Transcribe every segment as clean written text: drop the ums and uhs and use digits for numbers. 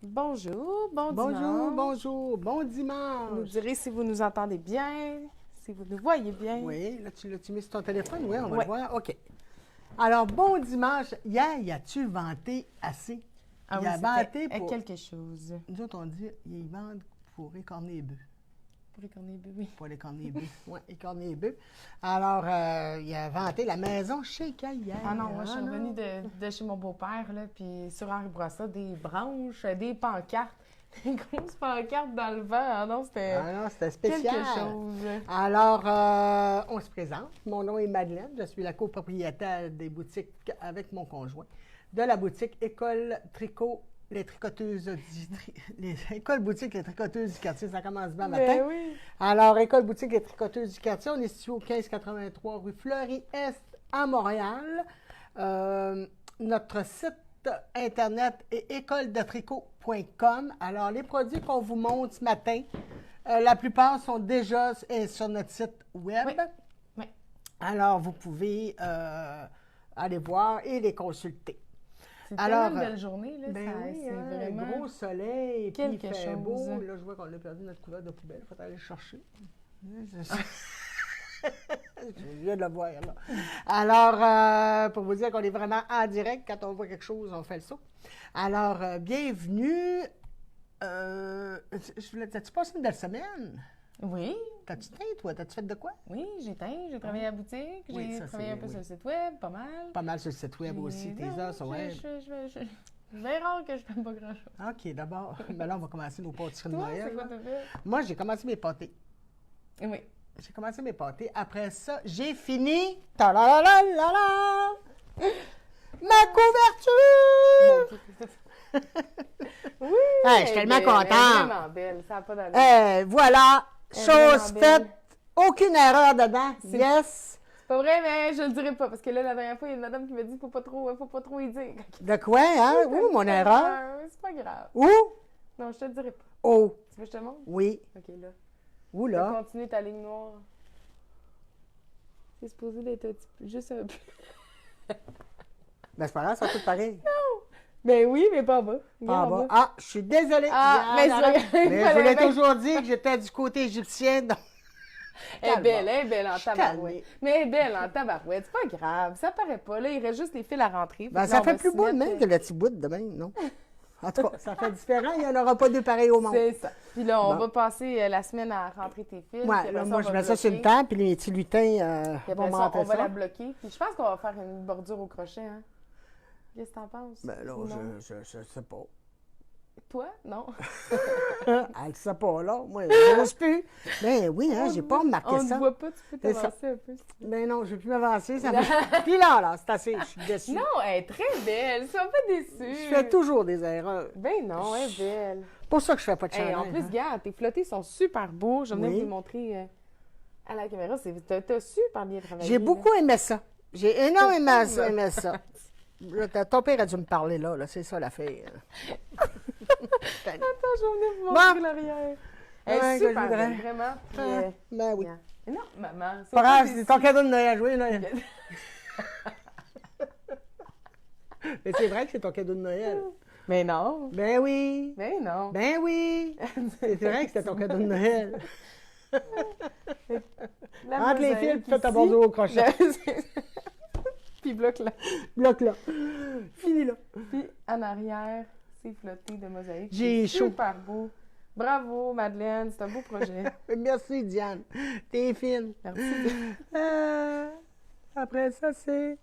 Bonjour, bon Bonjour, dimanche. bonjour, bon Vous nous dimanche. direz si vous nous entendez bien, si vous nous voyez bien. Oui, là, tu l'as-tu mis sur ton téléphone? Oui, on va Ouais. le voir. OK. Alors, bon dimanche. Hier, y a-tu vanté assez? Ah Il oui, a vanté c'était pour... quelque chose. Nous autres, on dit, ils vendent pour écorner les bœufs. Pour écorner les bébés. Pour écorner les bœufs. Oui, écorner les bœufs. Alors, il a vanté la maison chez hier. Ah non, moi je suis non. revenue de chez mon beau-père, là, puis sur Henri Bourassa, des branches, des pancartes, des grosses pancartes dans le vent. Ah non, c'était Ah non, c'était spécial. quelque chose. Alors, on se présente. Mon nom est Madeleine. Je suis la copropriétaire des boutiques avec mon conjoint de la boutique École Tricot, les tricoteuses École Boutique Les Tricoteuses du quartier. Ça commence bien matin. Ben oui. Alors, École Boutique Les Tricoteuses du quartier, on est situé au 1583 rue Fleury-Est à Montréal. Notre site Internet est écoledetricot.com. Alors, les produits qu'on vous montre ce matin, la plupart sont déjà sur notre site web. Oui. Oui. Alors, vous pouvez aller voir et les consulter. C'est Alors, tellement une belle journée, là. Ben ça, oui, c'est hein, vraiment... gros soleil, puis il quelque fait chose. beau. Là, je vois qu'on a perdu notre couvert de poubelle. Il faut aller le chercher. Je viens de le voir, là. Alors, pour vous dire qu'on est vraiment en direct, quand on voit quelque chose, on fait le saut. Alors, bienvenue. T'as-tu passé une belle semaine? Oui, T'as-tu teint, toi? T'as-tu fait de quoi? oui, j'ai teint, j'ai travaillé à la boutique, Oui, j'ai ça, travaillé un c'est- peu oui. sur le site web, pas mal. Pas mal sur le site web aussi, tes heures sont web. C'est bien rare que je fais pas grand-chose. OK, d'abord. Ben là, on va commencer nos pâtisseries de Toi, Noël. c'est quoi là. t'as fait? Moi, j'ai commencé mes pâtés. Oui. J'ai commencé mes pâtés. Après ça, j'ai fini. Ta-la-la-la-la-la! Ma couverture! Oui! Hey, je suis tellement Elle est contente. vraiment belle, ça n'a pas d'allure. Voilà, Elle est chose vraiment belle. faite. Aucune erreur dedans. C'est- Yes. C'est pas vrai, mais je le dirai pas, parce que là, la dernière fois, il y a une madame qui m'a dit faut pas trop y dire. De quoi, hein? Où, mon erreur? C'est pas grave. Où? Non, je te le dirai pas. Oh, Tu veux que je te montre? oui. Ok, là. Où, Tu vas là? continuer ta ligne noire. C'est supposé d'être un petit peu, juste un peu. Ben, c'est pas grave, ça va tout pareil. Ben oui, mais pas en bas. Ah, Regarde en bon. bas. Ah, je suis désolée. Ah, mais Diane, c'est pas grave. mais je voulais toujours dire que j'étais du côté égyptien. Donc... Elle est belle en Je suis tabarouette. calmée. Mais elle est belle en tabarouette, c'est pas grave, ça paraît pas. Là, il reste juste les fils à rentrer. Ben, Fait que ça là, on fait va plus s'y beau de mettre, même que le petit bout de même, non? En tout cas, ça fait différent. Il n'y en aura pas deux pareils au monde. C'est ça. Puis là, on Bon. va passer la semaine à rentrer tes fils. puis Ouais, après là, ça, moi, on je va mets ça sur le bloquer. temps, puis les petits lutins Puis vont après ça, monter on va ça. la bloquer. Puis je pense qu'on va faire une bordure au crochet, hein? Qu'est-ce que t'en penses? Ben là, Ou non? je sais pas. Toi? Non. Elle sait pas, là. Moi, je n'ose plus. Ben oui, hein, j'ai pas remarqué On ne ça. voit pas, tu peux C'est ça. t'avancer un peu. Si tu veux. Ben non, je ne vais plus m'avancer. Ça fait... Puis là, c'est assez. Je suis déçue. Non, elle est très belle. Sois pas déçue. Je fais toujours des erreurs. Ben non, elle est belle. C'est pour ça que je fais pas de Hey, chandail. en plus, hein. regarde, tes flottés sont super beaux. Je venais Oui. vous les montrer à la caméra. T'as super bien travaillé. J'ai là. beaucoup aimé ça. J'ai énormément Pourquoi? aimé ça. Là, ton père a dû me parler là, c'est ça l'affaire. Attends, je vais venir vous montrer Bon. l'arrière. Elle Ouais, est que je super voudrais. belle, vraiment. Puis, Ben oui. regarde. Mais non, maman. c'est Pas pas grave, des- c'est ton cadeau de Noël, oui. Là. Mais c'est vrai que c'est ton cadeau de Noël. Mais non. Ben oui. Mais non. Ben oui. C'est vrai que c'était ton cadeau de Noël. La Entre les mosaïque fils, fais ta ici. bordure au crochet. Puis bloc là. Bloc là. Fini là. Puis en arrière, c'est flotté de mosaïque. J'ai C'est chaud. super beau. Bravo, Madeleine. C'est un beau projet. Merci, Diane. T'es fine. Merci. Après ça, c'est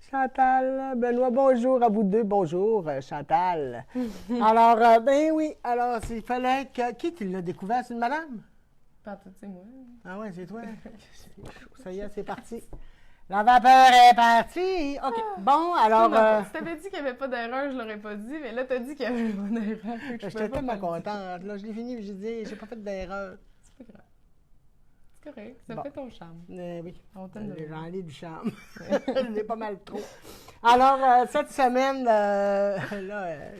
Chantal. Benoît, bonjour à vous deux. Bonjour, Chantal. Alors, ben oui. Alors, il fallait que... Qui l'a découvert? C'est une madame? Pas tout, c'est moi. Ah ouais, c'est toi. C'est chaud. Ça y est, c'est parti. La vapeur est partie. OK. Bon, alors... Si t'avais dit qu'il n'y avait pas d'erreur, je l'aurais pas dit, mais là, t'as dit qu'il y avait une erreur. J'étais tellement contente. Là, je l'ai fini, j'ai dit, j'ai pas fait d'erreur. C'est pas grave. C'est correct, ça Bon. fait ton charme. Oui. On t'aime de J'en ai du charme. J'en ai pas mal trop. Alors, cette semaine,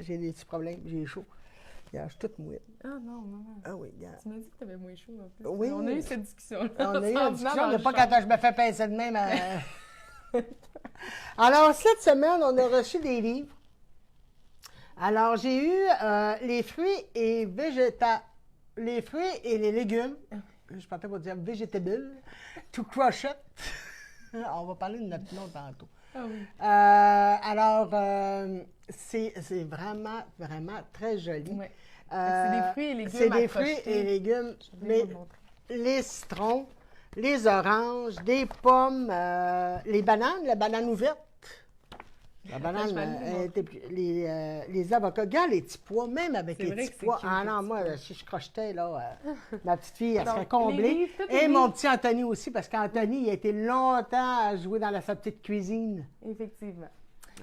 j'ai des petits problèmes. J'ai chaud. Regarde, je suis toute mouette. Ah non, maman. Ah oui, regarde. Tu m'as dit que t'avais moins chaud en plus. Oui. On a eu cette discussion-là. On a eu En une venant discussion dans de le pas char. quand je me fais pincer de même. Alors, cette semaine, on a reçu des livres. Alors, j'ai eu les fruits et les fruits et les légumes. Je partais pour dire vegetables to crochet. On va parler de notre nom tantôt. Ah oui. C'est vraiment, vraiment très joli. Ouais. C'est des fruits et légumes C'est des à fruits crocheter. et légumes, Je vais mais vous montrer. les citrons, les oranges, des pommes, les bananes, la banane ouverte. La banane, Je vais aller vous les avocats, regarde les petits pois, même avec C'est les vrai petits que c'est pois. cute, Ah les non, petits moi, pois. si je crochetais, là, ma petite fille, elle Donc, serait les comblée. livres, tous les Et livres. mon petit Anthony aussi, parce qu'Anthony, il a été longtemps à jouer dans sa petite cuisine. Effectivement.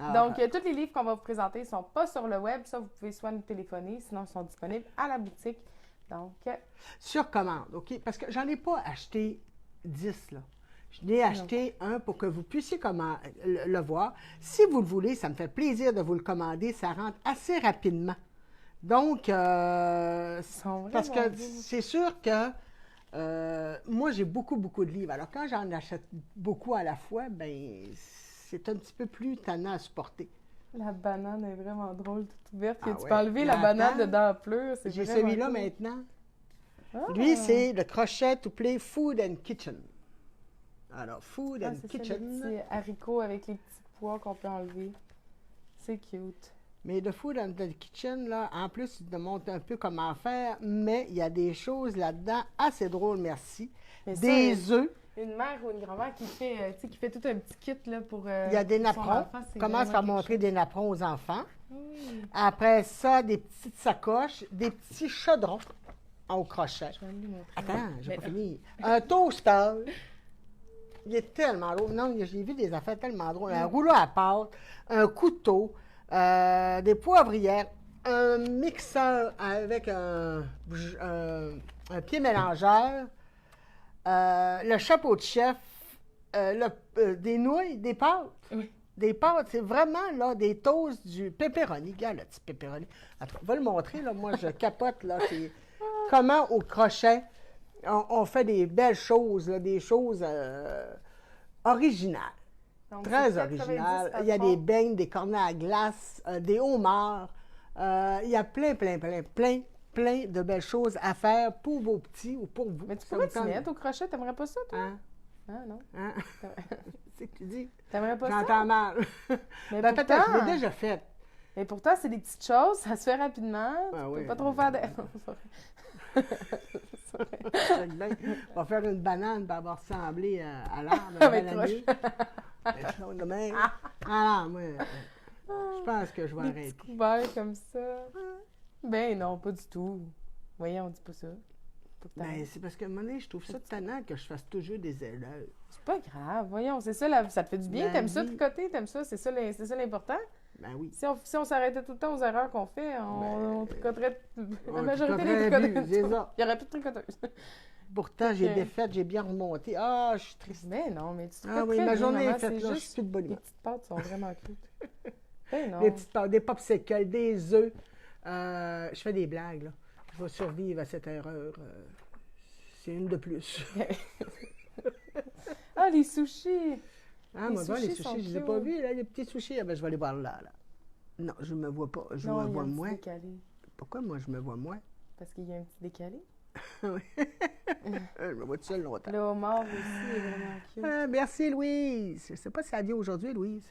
Ah, Donc, tous les livres qu'on va vous présenter ne sont pas sur le web. Ça, vous pouvez soit nous téléphoner, sinon ils sont disponibles à la boutique. Donc, sur commande, OK? Parce que j'en ai pas acheté 10, là. Je n'ai acheté un pour que vous puissiez le voir. Si vous le voulez, ça me fait plaisir de vous le commander. Ça rentre assez rapidement. Donc, sont parce vraiment que beaux. c'est sûr que moi, j'ai beaucoup, beaucoup de livres. Alors, quand j'en achète beaucoup à la fois, ben c'est un petit peu plus tannant à supporter. La banane est vraiment drôle, toute ouverte. Ah Tu ouais. peux enlever la Attends. banane dedans pleure. J'ai vraiment celui-là cool. maintenant. Ah. Lui, c'est le crochet to play food and kitchen. Alors, food Ah, and c'est ça, kitchen. les petits haricots avec les petits pois qu'on peut enlever. C'est cute. Mais le food and the kitchen, là, en plus, il te montre un peu comment faire, mais il y a des choses là-dedans assez drôles, merci. Mais ça, Des œufs, une mère ou une grand-mère qui fait, tu sais, qui fait tout un petit kit là, pour. il y a des pour son napperons. enfant, c'est Commence vraiment par quelque montrer chose. des napperons aux enfants. Oui. Après ça, des petites sacoches, des petits chaudrons au crochet. Je vais lui montrer. Attends, j'ai Mais- pas fini. Un toaster. Il est tellement drôle. Non, j'ai vu des affaires tellement drôles. Un rouleau à pâte, un couteau, des poivrières, un mixeur avec un pied mélangeur, le chapeau de chef, des nouilles, des pâtes. Oui. Des pâtes, c'est vraiment là, des toasts du pepperoni. Regarde le petit pepperoni. Attends, on va le montrer, là. Moi, je capote, là. C'est comment au crochet on fait des belles choses, là, des choses originales. Donc, Très c'est 90 originales. Il y a des beignes, des cornets à glace, des homards. Il y a plein de belles choses à faire pour vos petits ou pour vous. Mais tu Ça pourrais vous t'y tente? mettre au crochet, t'aimerais pas ça, toi? Hein? Ah, non. Hein? C'est ce que tu dis? T'aimerais pas ça? J'entends mal. Mais Ben, peut-être, je pourtant, l'ai déjà fait. mais pourtant, c'est des petites choses, ça se fait rapidement. Ah Tu oui. peux pas trop faire de. Check bien. On va faire une banane pour avoir ressemblé à l'arbre. Avec bananier. De même. Ah non, moi, je pense que je vais Des arrêter. petits couverts comme ça. Ben non, pas du tout. Voyons, on dit pas ça. Faut que Ben, t'arrêtes. c'est parce que à un moment donné, je trouve ça tannant que je fasse toujours des erreurs. C'est pas grave, voyons, c'est ça, ça te fait du bien. La T'aimes ça vie. tricoter, t'aimes ça, c'est ça l'important. Ben oui. Si on s'arrêtait tout le temps aux erreurs qu'on fait, on tricoterait. La majorité des tricoterait tricoteuses. plus, c'est ça. Il y aurait plus de tricoteuses. Pourtant, j'ai Ok. défaite, j'ai bien remonté. Ah, je suis triste. Mais non, mais tu tricotes Ah oui, très ma bien, journée maman, est faite, c'est là, je suis juste plus de bonne les humeur. petites pâtes sont vraiment cute. Ben non. Des petites pâtes, des popsicles, des œufs. Je fais des blagues, là. Je vais survivre à cette erreur. C'est une de plus. Ah, les sushis! Ah, Les moi, les sushis sont sushis, je les ai cute. pas vus, là, les petits sushis. Ah, ben, je vais aller voir là. Non, je me vois pas. Je Non, me il y a vois un petit moins. décalé. Pourquoi moi, je me vois moins? Parce qu'il y a un petit décalé. Oui. Je me vois tout seul longtemps. Le homard aussi est vraiment cute. Merci, Louise. Je ne sais pas si ça vient aujourd'hui, Louise.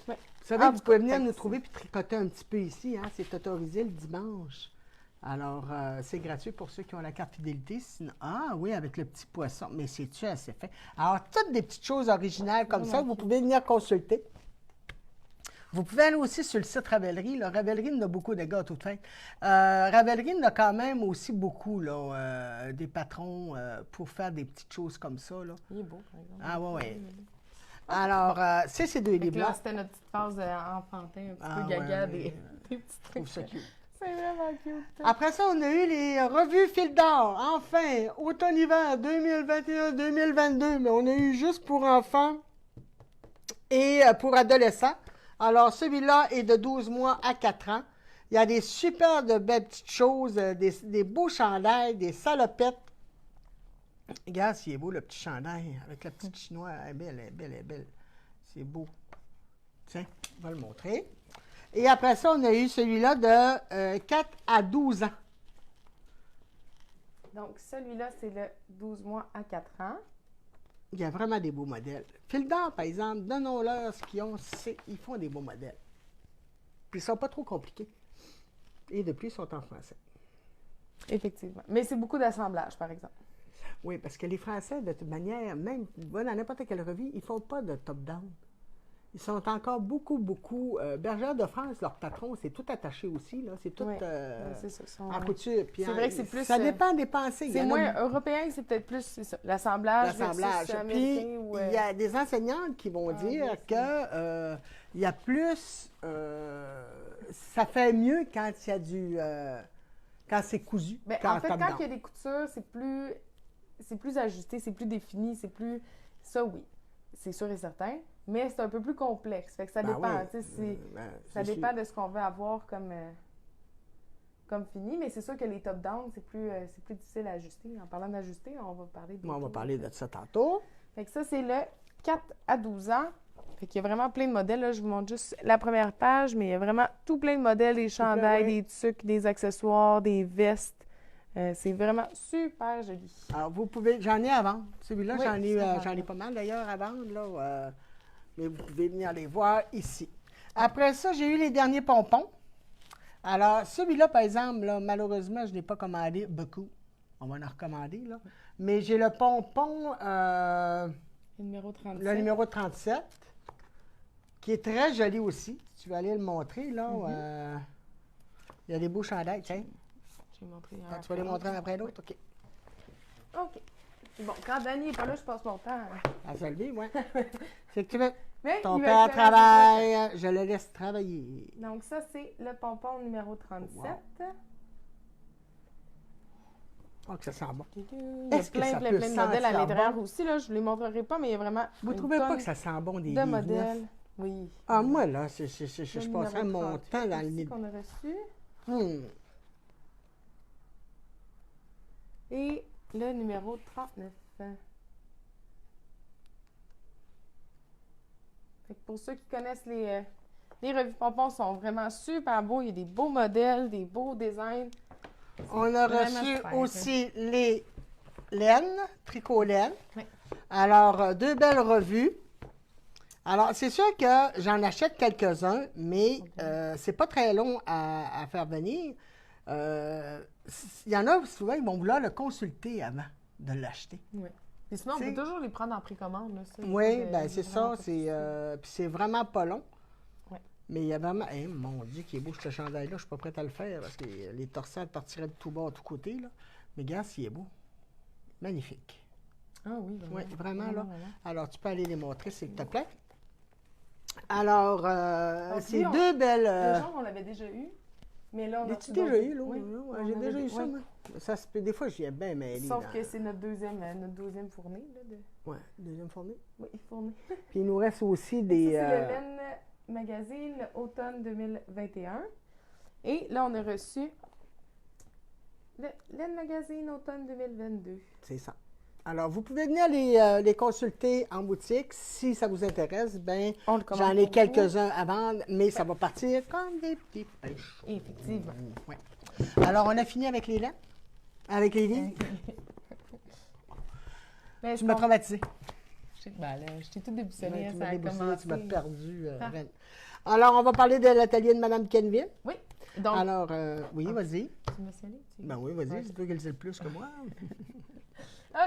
Ouais. Vous savez Ah, que vous pouvez venir peut-être. nous trouver puis tricoter un petit peu ici. Hein? C'est autorisé le dimanche. Alors, c'est gratuit pour ceux qui ont la carte fidélité. Sinon, ah oui, avec le petit poisson. Mais c'est-tu assez fait? Alors, toutes des petites choses originales comme ça, vous pouvez venir consulter. Vous pouvez aller aussi sur le site Ravelry. Là. Ravelry en a beaucoup de gâteaux de fête. Ravelry en a quand même aussi beaucoup, là, des patrons pour faire des petites choses comme ça. Là. Il est beau, par exemple. Ah oui, oui. Alors, c'est ces deux Fait que livres-là. là, c'était notre petite phase enfantin, un petit Ah, peu gaga, ouais, des Je petits trouve trucs. ça cute. C'est vraiment cute. Après ça, on a eu les revues Fil d'or. Enfin, automne-hiver 2021-2022, mais on a eu juste pour enfants et pour adolescents. Alors, celui-là est de 12 mois à 4 ans. Il y a des super de belles petites choses, des beaux chandails, des salopettes. Regarde, s'il est beau, le petit chandail avec la petite chinoise. Elle est belle, elle est belle, elle est belle. C'est beau. Tiens, on va le montrer. Et après ça, on a eu celui-là de 4 à 12 ans. Donc, celui-là, c'est le 12 mois à 4 ans. Il y a vraiment des beaux modèles. Fil d'or, par exemple, donnons-leur ce qu'ils ont, ils font des beaux modèles. Puis ils ne sont pas trop compliqués. Et de plus, ils sont en français. Effectivement. Mais c'est beaucoup d'assemblage, par exemple. Oui, parce que les Français, de toute manière, même dans n'importe quelle revue, ils ne font pas de top-down. Ils sont encore beaucoup. Bergère de France, leur patron, c'est tout attaché aussi. Là. C'est tout c'est ça, en couture. Puis c'est vrai que c'est plus... Ça dépend des pensées. C'est moins européen, c'est peut-être plus ça, l'assemblage. Puis, il y a des enseignantes qui vont dire que il y a plus... ça fait mieux quand il y a du... quand c'est cousu. Bien, en fait, quand il y a des coutures, c'est plus ajusté, c'est plus défini, c'est plus... Ça, oui, c'est sûr et certain. Mais c'est un peu plus complexe. Fait que ça dépend. Oui. Ça dépend de ce qu'on veut avoir comme fini. Mais c'est sûr que les top-down, c'est plus difficile à ajuster. En parlant d'ajuster, on va parler de... On va parler de ça tantôt. Fait que ça, c'est le 4 à 12 ans. Fait qu'il y a vraiment plein de modèles. Là, je vous montre juste la première page, mais il y a vraiment tout plein de modèles, des chandails, des tucs, des accessoires, des vestes. C'est vraiment super joli. Alors, vous pouvez... J'en ai à vendre. Celui-là, j'en ai pas mal d'ailleurs à vendre, là. Mais vous pouvez venir les voir ici. Après ça, j'ai eu les derniers pompons. Alors, celui-là, par exemple, là, malheureusement, je ne l'ai pas commandé beaucoup. On va en recommander, là. Mais j'ai le pompon... le numéro 37. Le numéro 37, qui est très joli aussi. Si tu veux aller le montrer, là. Il y a des beaux chandails, tiens. Je vais montrer tu vas les montrer un après l'autre? OK. OK. Bon, quand Danny n'est pas là, je passe mon temps. À se lever, oui. C'est que tu veux. Mais ton père travaille, je le laisse travailler. Donc, ça, c'est le pompon numéro 37. Wow. Oh, que ça sent bon. Il y a plein de modèles à l'intérieur aussi. Là. Je ne les montrerai pas, mais il y a vraiment. Vous ne trouvez pas que ça sent bon des livres modèles? Oui. Ah, moi, là, je passerais mon temps dans le lit. Qu'on a reçu. Et le numéro 39. Fait que pour ceux qui connaissent les revues pompons, sont vraiment super beaux. Il y a des beaux modèles, des beaux designs. On a reçu aussi les laines, tricot laine. Oui. Alors, 2 belles revues. Alors, c'est sûr que j'en achète quelques-uns, mais c'est pas très long à faire venir. Il y en a, souvent, ils vont vouloir le consulter avant de l'acheter. Oui. Et sinon, on peut toujours les prendre en précommande. Là, oui, bien, c'est ça. Puis c'est vraiment pas long. Oui. Mais il y a vraiment... mon Dieu, qui est beau ce chandail-là. Je ne suis pas prête à le faire parce que les torsades partiraient de tout bas, de tous côtés. Là. Mais regarde, s'il est beau. Magnifique. Ah oui, vraiment. Oui, vraiment, là. Vraiment. Alors, tu peux aller les montrer, s'il te plaît. Alors, c'est 2 belles... Le genre, on l'avait déjà eu. Mais là, on a déjà eu, là? Oui, j'ai déjà eu ça, moi. Ça, des fois, j'y ai bien mêlé. Sauf que c'est notre deuxième fournée. Oui, deuxième fournée. Oui, fournée. Puis il nous reste aussi des... Ça, c'est le Laine Magazine, automne 2021. Et là, on a reçu le Laine Magazine, automne 2022. C'est ça. Alors, vous pouvez venir les consulter en boutique. Si ça vous intéresse, bien, j'en ai quelques-uns à vendre, mais ça va partir comme des petits pêches. Effectivement. Oui. Alors, on a fini avec les laines? Avec les livres? Tu m'as traumatisée. Je t'ai tout déboussolé. Tu m'as déboussolé, tu m'as perdu. Alors, on va parler de l'atelier de Mme Kenville. Oui. Donc, alors, oui, vas-y. Tu m'as scellé? Ben oui, vas-y. C'est toi qui le sais le plus que moi.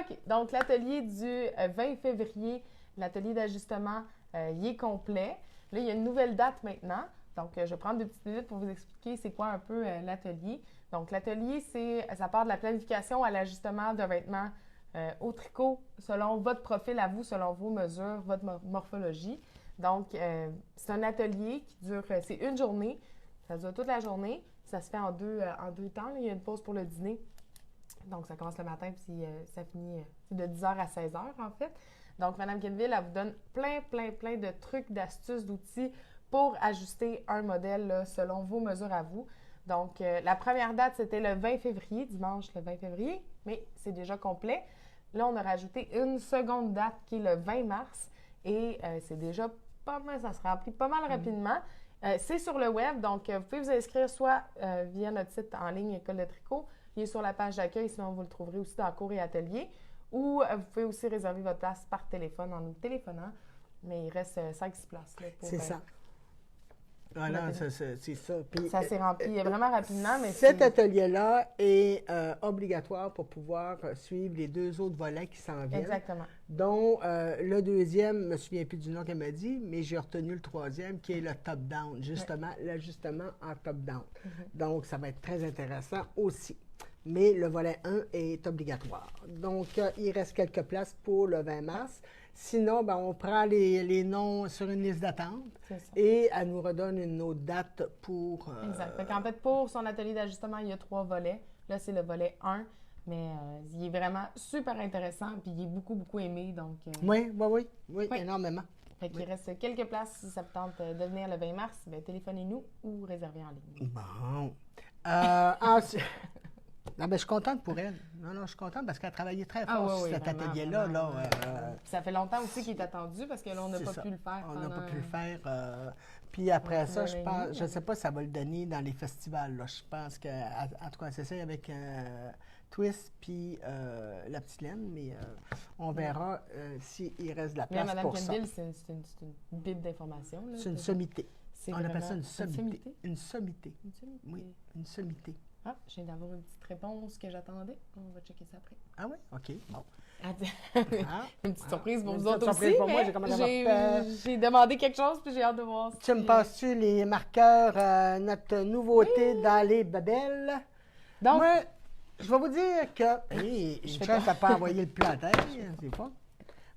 OK. Donc, l'atelier du 20 février, l'atelier d'ajustement, il est complet. Là, il y a une nouvelle date maintenant. Donc, je vais prendre 2 petites minutes pour vous expliquer c'est quoi un peu l'atelier. Donc, l'atelier, ça part de la planification à l'ajustement d'un vêtement au tricot selon votre profil à vous, selon vos mesures, votre morphologie. Donc, c'est un atelier qui dure, c'est une journée. Ça dure toute la journée. Ça se fait en deux temps. Là. Il y a une pause pour le dîner. Donc, ça commence le matin, puis ça finit de 10h à 16h, en fait. Donc, Mme Kenville, elle vous donne plein de trucs, d'astuces, d'outils pour ajuster un modèle là, selon vos mesures à vous. Donc, la première date, c'était le 20 février, dimanche le 20 février, mais c'est déjà complet. Là, on a rajouté une seconde date qui est le 20 mars et c'est déjà pas mal, ça se remplit pas mal rapidement. C'est sur le web, donc vous pouvez vous inscrire soit via notre site en ligne École de tricot, il est sur la page d'accueil, sinon vous le trouverez aussi dans cours et ateliers, ou vous pouvez aussi réserver votre place par téléphone en nous téléphonant, mais il reste 5-6 places. C'est ça. Voilà, c'est ça. Puis, ça s'est rempli vraiment rapidement. Mais cet atelier-là est obligatoire pour pouvoir suivre les 2 autres volets qui s'en viennent. Exactement. Dont le deuxième, je ne me souviens plus du nom qu'elle m'a dit, mais j'ai retenu le troisième qui est le top-down, justement, l'ajustement en top-down. Donc, ça va être très intéressant aussi. Mais le volet 1 est obligatoire. Donc, il reste quelques places pour le 20 mars. Sinon, ben, on prend les noms sur une liste d'attente et elle nous redonne une autre date pour... Exact. En fait, pour son atelier d'ajustement, il y a 3 volets. Là, c'est le volet 1, mais il est vraiment super intéressant puis il est beaucoup, beaucoup aimé. Donc, oui, énormément. Fait qu'il reste quelques places si ça vous tente de venir le 20 mars. Bien, téléphonez-nous ou réservez en ligne. Bon. Ensuite... Non, mais je suis contente pour elle. Non, je suis contente parce qu'elle a travaillé très fort sur cet atelier-là. Ça fait longtemps aussi qu'il est attendu parce que là, on n'a pas pu le faire. On n'a pas pu le faire. Puis après ça, je ne sais pas si ça va le donner dans les festivals. Là. Je pense que, en tout cas, c'est ça avec Twist puis La Petite Laine, mais on verra s'il reste de la place pour ça. Mme Campbell, c'est une bible d'information. C'est une sommité. On appelle ça une sommité. Une sommité. Oui, une sommité. Ah, je viens d'avoir une petite réponse que j'attendais. On va checker ça après. Ah oui? OK, bon. Une petite surprise pour vous autres aussi, pour moi, j'ai demandé quelque chose, puis j'ai hâte de voir. Tu me passes-tu les marqueurs, notre nouveauté dans les babelles? Donc, moi, je vais vous dire que... une chance à pas envoyer le plat à terre, c'est pas.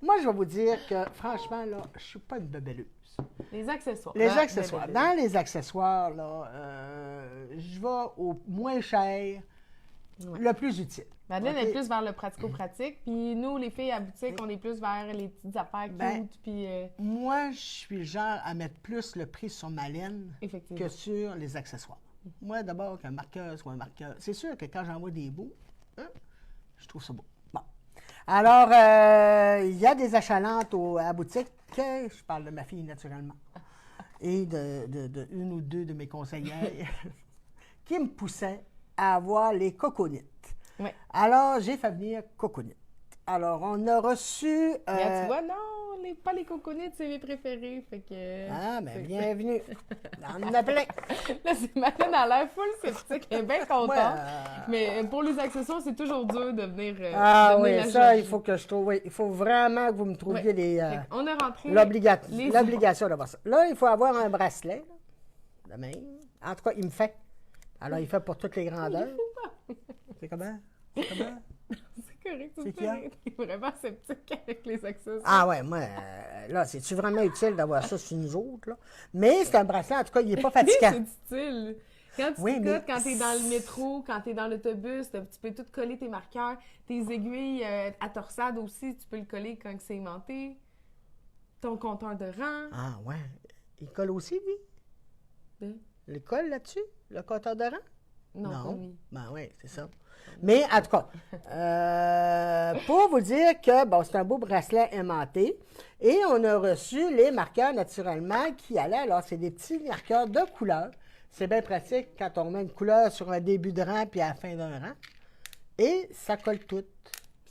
Moi, je vais vous dire que, franchement, là, je suis pas une babelleuse. Les accessoires. Les accessoires. Dans les accessoires, là, je vais au moins cher, le plus utile. Madeleine est plus vers le pratico-pratique, puis nous, les filles à boutique, on est plus vers les petites affaires cute, puis... Moi, je suis le genre à mettre plus le prix sur ma laine que sur les accessoires. Moi, d'abord, qu'un marqueur soit un marqueur. C'est sûr que quand j'envoie des beaux, je trouve ça beau. Bon. Alors, il y a des achalantes à la boutique. Je parle de ma fille, naturellement, et de une ou deux de mes conseillères qui me poussaient à avoir les coconites. Oui. Alors, j'ai fait venir coconites. Alors, on a reçu... tu vois, non, pas les coconites, c'est mes préférés, fait que... Ah, bien, bienvenue. On en a plein. Là, c'est Madeleine à l'air full sceptique, elle est bien contente. Mais pour les accessoires, c'est toujours dur de venir... ça, il faut que je trouve... Oui, il faut vraiment que vous me trouviez les... on a rentré... L'obligation d'avoir ça. Là, il faut avoir un bracelet, de même. En tout cas, il me fait. Alors, il fait pour toutes les grandeurs. C'est comment? C'est comment? C'est correct, c'est vraiment sceptique avec les accessoires. Ah ouais, moi, là, c'est-tu vraiment utile d'avoir ça sur nous autres, là? Mais c'est un bracelet, en tout cas, il n'est pas fatigant. C'est utile. Quand tu t'écoutes, quand tu es dans le métro, quand tu es dans l'autobus, tu peux tout coller tes marqueurs, tes aiguilles à torsade aussi, tu peux le coller quand c'est aimanté. Ton compteur de rang. Ah ouais. Il colle aussi, lui? Il colle là-dessus, le compteur de rang? Non. Ben oui, c'est ça. Mais en tout cas, pour vous dire que bon, c'est un beau bracelet aimanté et on a reçu les marqueurs naturellement qui allaient. Alors, c'est des petits marqueurs de couleur. C'est bien pratique quand on met une couleur sur un début de rang puis à la fin d'un rang. Et ça colle tout.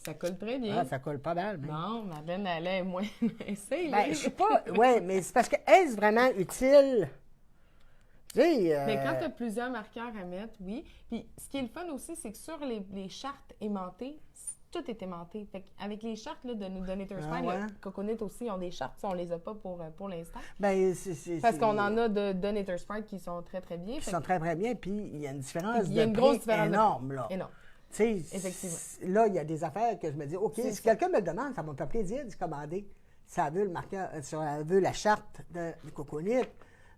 Ça colle très bien. Ah, ça colle pas mal. Mais... Non, Madeleine, elle est moins essayée. Ben, je sais pas. Oui, mais c'est parce que est-ce vraiment utile? Mais quand tu as plusieurs marqueurs à mettre, oui. Puis ce qui est le fun aussi, c'est que sur les chartes aimantées, tout est aimanté. Fait avec les chartes là, de Donator Spine, Coconut aussi ont des chartes, on les a pas pour l'instant. Ben, parce qu'on en a de Donator Spine qui sont très, très bien. Qui sont très, très bien, puis il y a une différence il y a une grosse différence énorme, là. Énorme. Effectivement. Là, il y a des affaires que je me dis, OK, si quelqu'un me le demande, ça m'a fait plaisir de commander. Ça veut le marqueur, ça veut la charte de Coconut.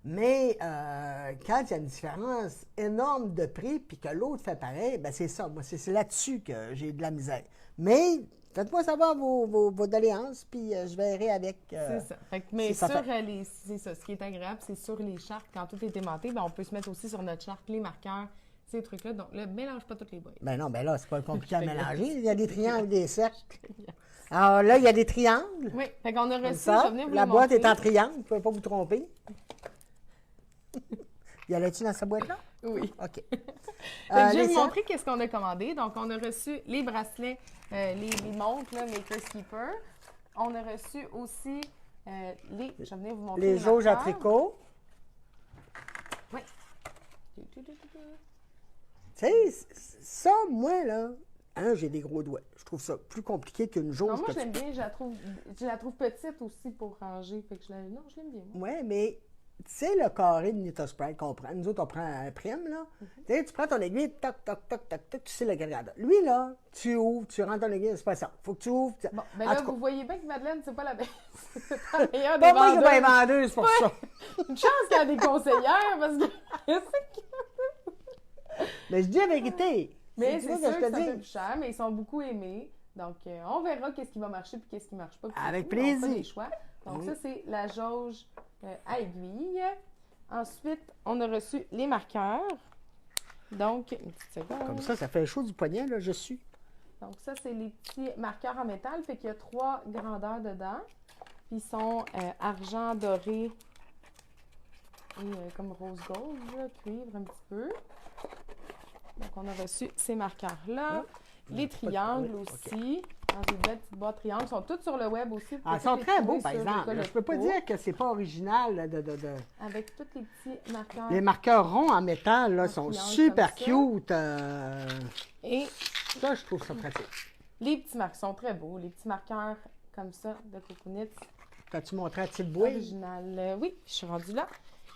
Mais quand il y a une différence énorme de prix puis que l'autre fait pareil, ben c'est ça. Moi, c'est là-dessus que j'ai de la misère. Mais faites-moi savoir vos doléances, puis je verrai avec... c'est ça. Mais c'est ça. Ce qui est agréable, c'est sur les chartes, quand tout est aimanté, ben on peut se mettre aussi sur notre charte les marqueurs, ces trucs-là. Donc là, mélange pas toutes les boîtes. Ben non, ben là, c'est pas compliqué à mélanger. Il y a des triangles, des cercles. Alors là, il y a des triangles. Oui, fait qu'on a reçu, je vais venir vous la boîte est en triangle, vous ne pouvez pas vous tromper. Y allait-tu dans sa boîte-là? Oui. OK. Fait que je vais les vous siens? montrer qu'est-ce qu'on a commandé. Donc, on a reçu les bracelets, les montres, là, Maker's Keeper. On a reçu aussi les... Je vais venir vous montrer Les jauges à marqueurs. tricot. Oui. Tu sais, ça, moi, là, j'ai des gros doigts. Je trouve ça plus compliqué qu'une jauge. Non, moi, que je l'aime bien. Je la trouve petite aussi pour ranger. Fait que je l'aime bien. Moi. Oui, mais tu sais, le carré de Nita Sprite qu'on prend, nous autres, on prend un prime, là. Tu sais, tu prends ton aiguille, toc, toc, toc, toc, toc, tu sais le grade. Lui, là, tu ouvres, tu rentres ton aiguille, c'est pas ça. Faut que tu ouvres. Bon, ben En là, tout cas, vous voyez bien que Madeleine, c'est pas la c'est pas la meilleure des pas moi qui vais vendeuses. vendeuse pour ça. Une chance qu'il y a des conseillères, parce que... Mais je dis la vérité. Mais tu c'est vois sûr que que je c'est te un peu dis. plus cher, mais ils sont beaucoup aimés. Donc, on verra qu'est-ce qui va marcher puis qu'est-ce qui ne marche pas. Puis Avec c'est tout. On fait plaisir. des choix. Donc, ça, c'est la jauge à aiguille. Ensuite, on a reçu les marqueurs. Donc, une petite seconde. Comme ça fait chaud du poignet, là, je suis. Donc, ça, c'est les petits marqueurs en métal. Fait qu'il y a 3 grandeurs dedans. Puis, ils sont argent, doré et comme rose gold, là, cuivre un petit peu. Donc, on a reçu ces marqueurs-là. Les triangles oui, aussi, dans des belles petites boîtes triangles. Ils sont tous sur le web aussi. Ah, ils sont très beaux, par exemple. Je peux pas dire que c'est pas original. Là, Avec tous les petits marqueurs. Les marqueurs ronds en métal, là, sont triangle super comme cute. Et Ça, je trouve ça pratique. les petits marqueurs sont très beaux. Les petits marqueurs comme ça de Cocoonut. T'as-tu montré à petite boîte? Original. Oui, je suis rendue là.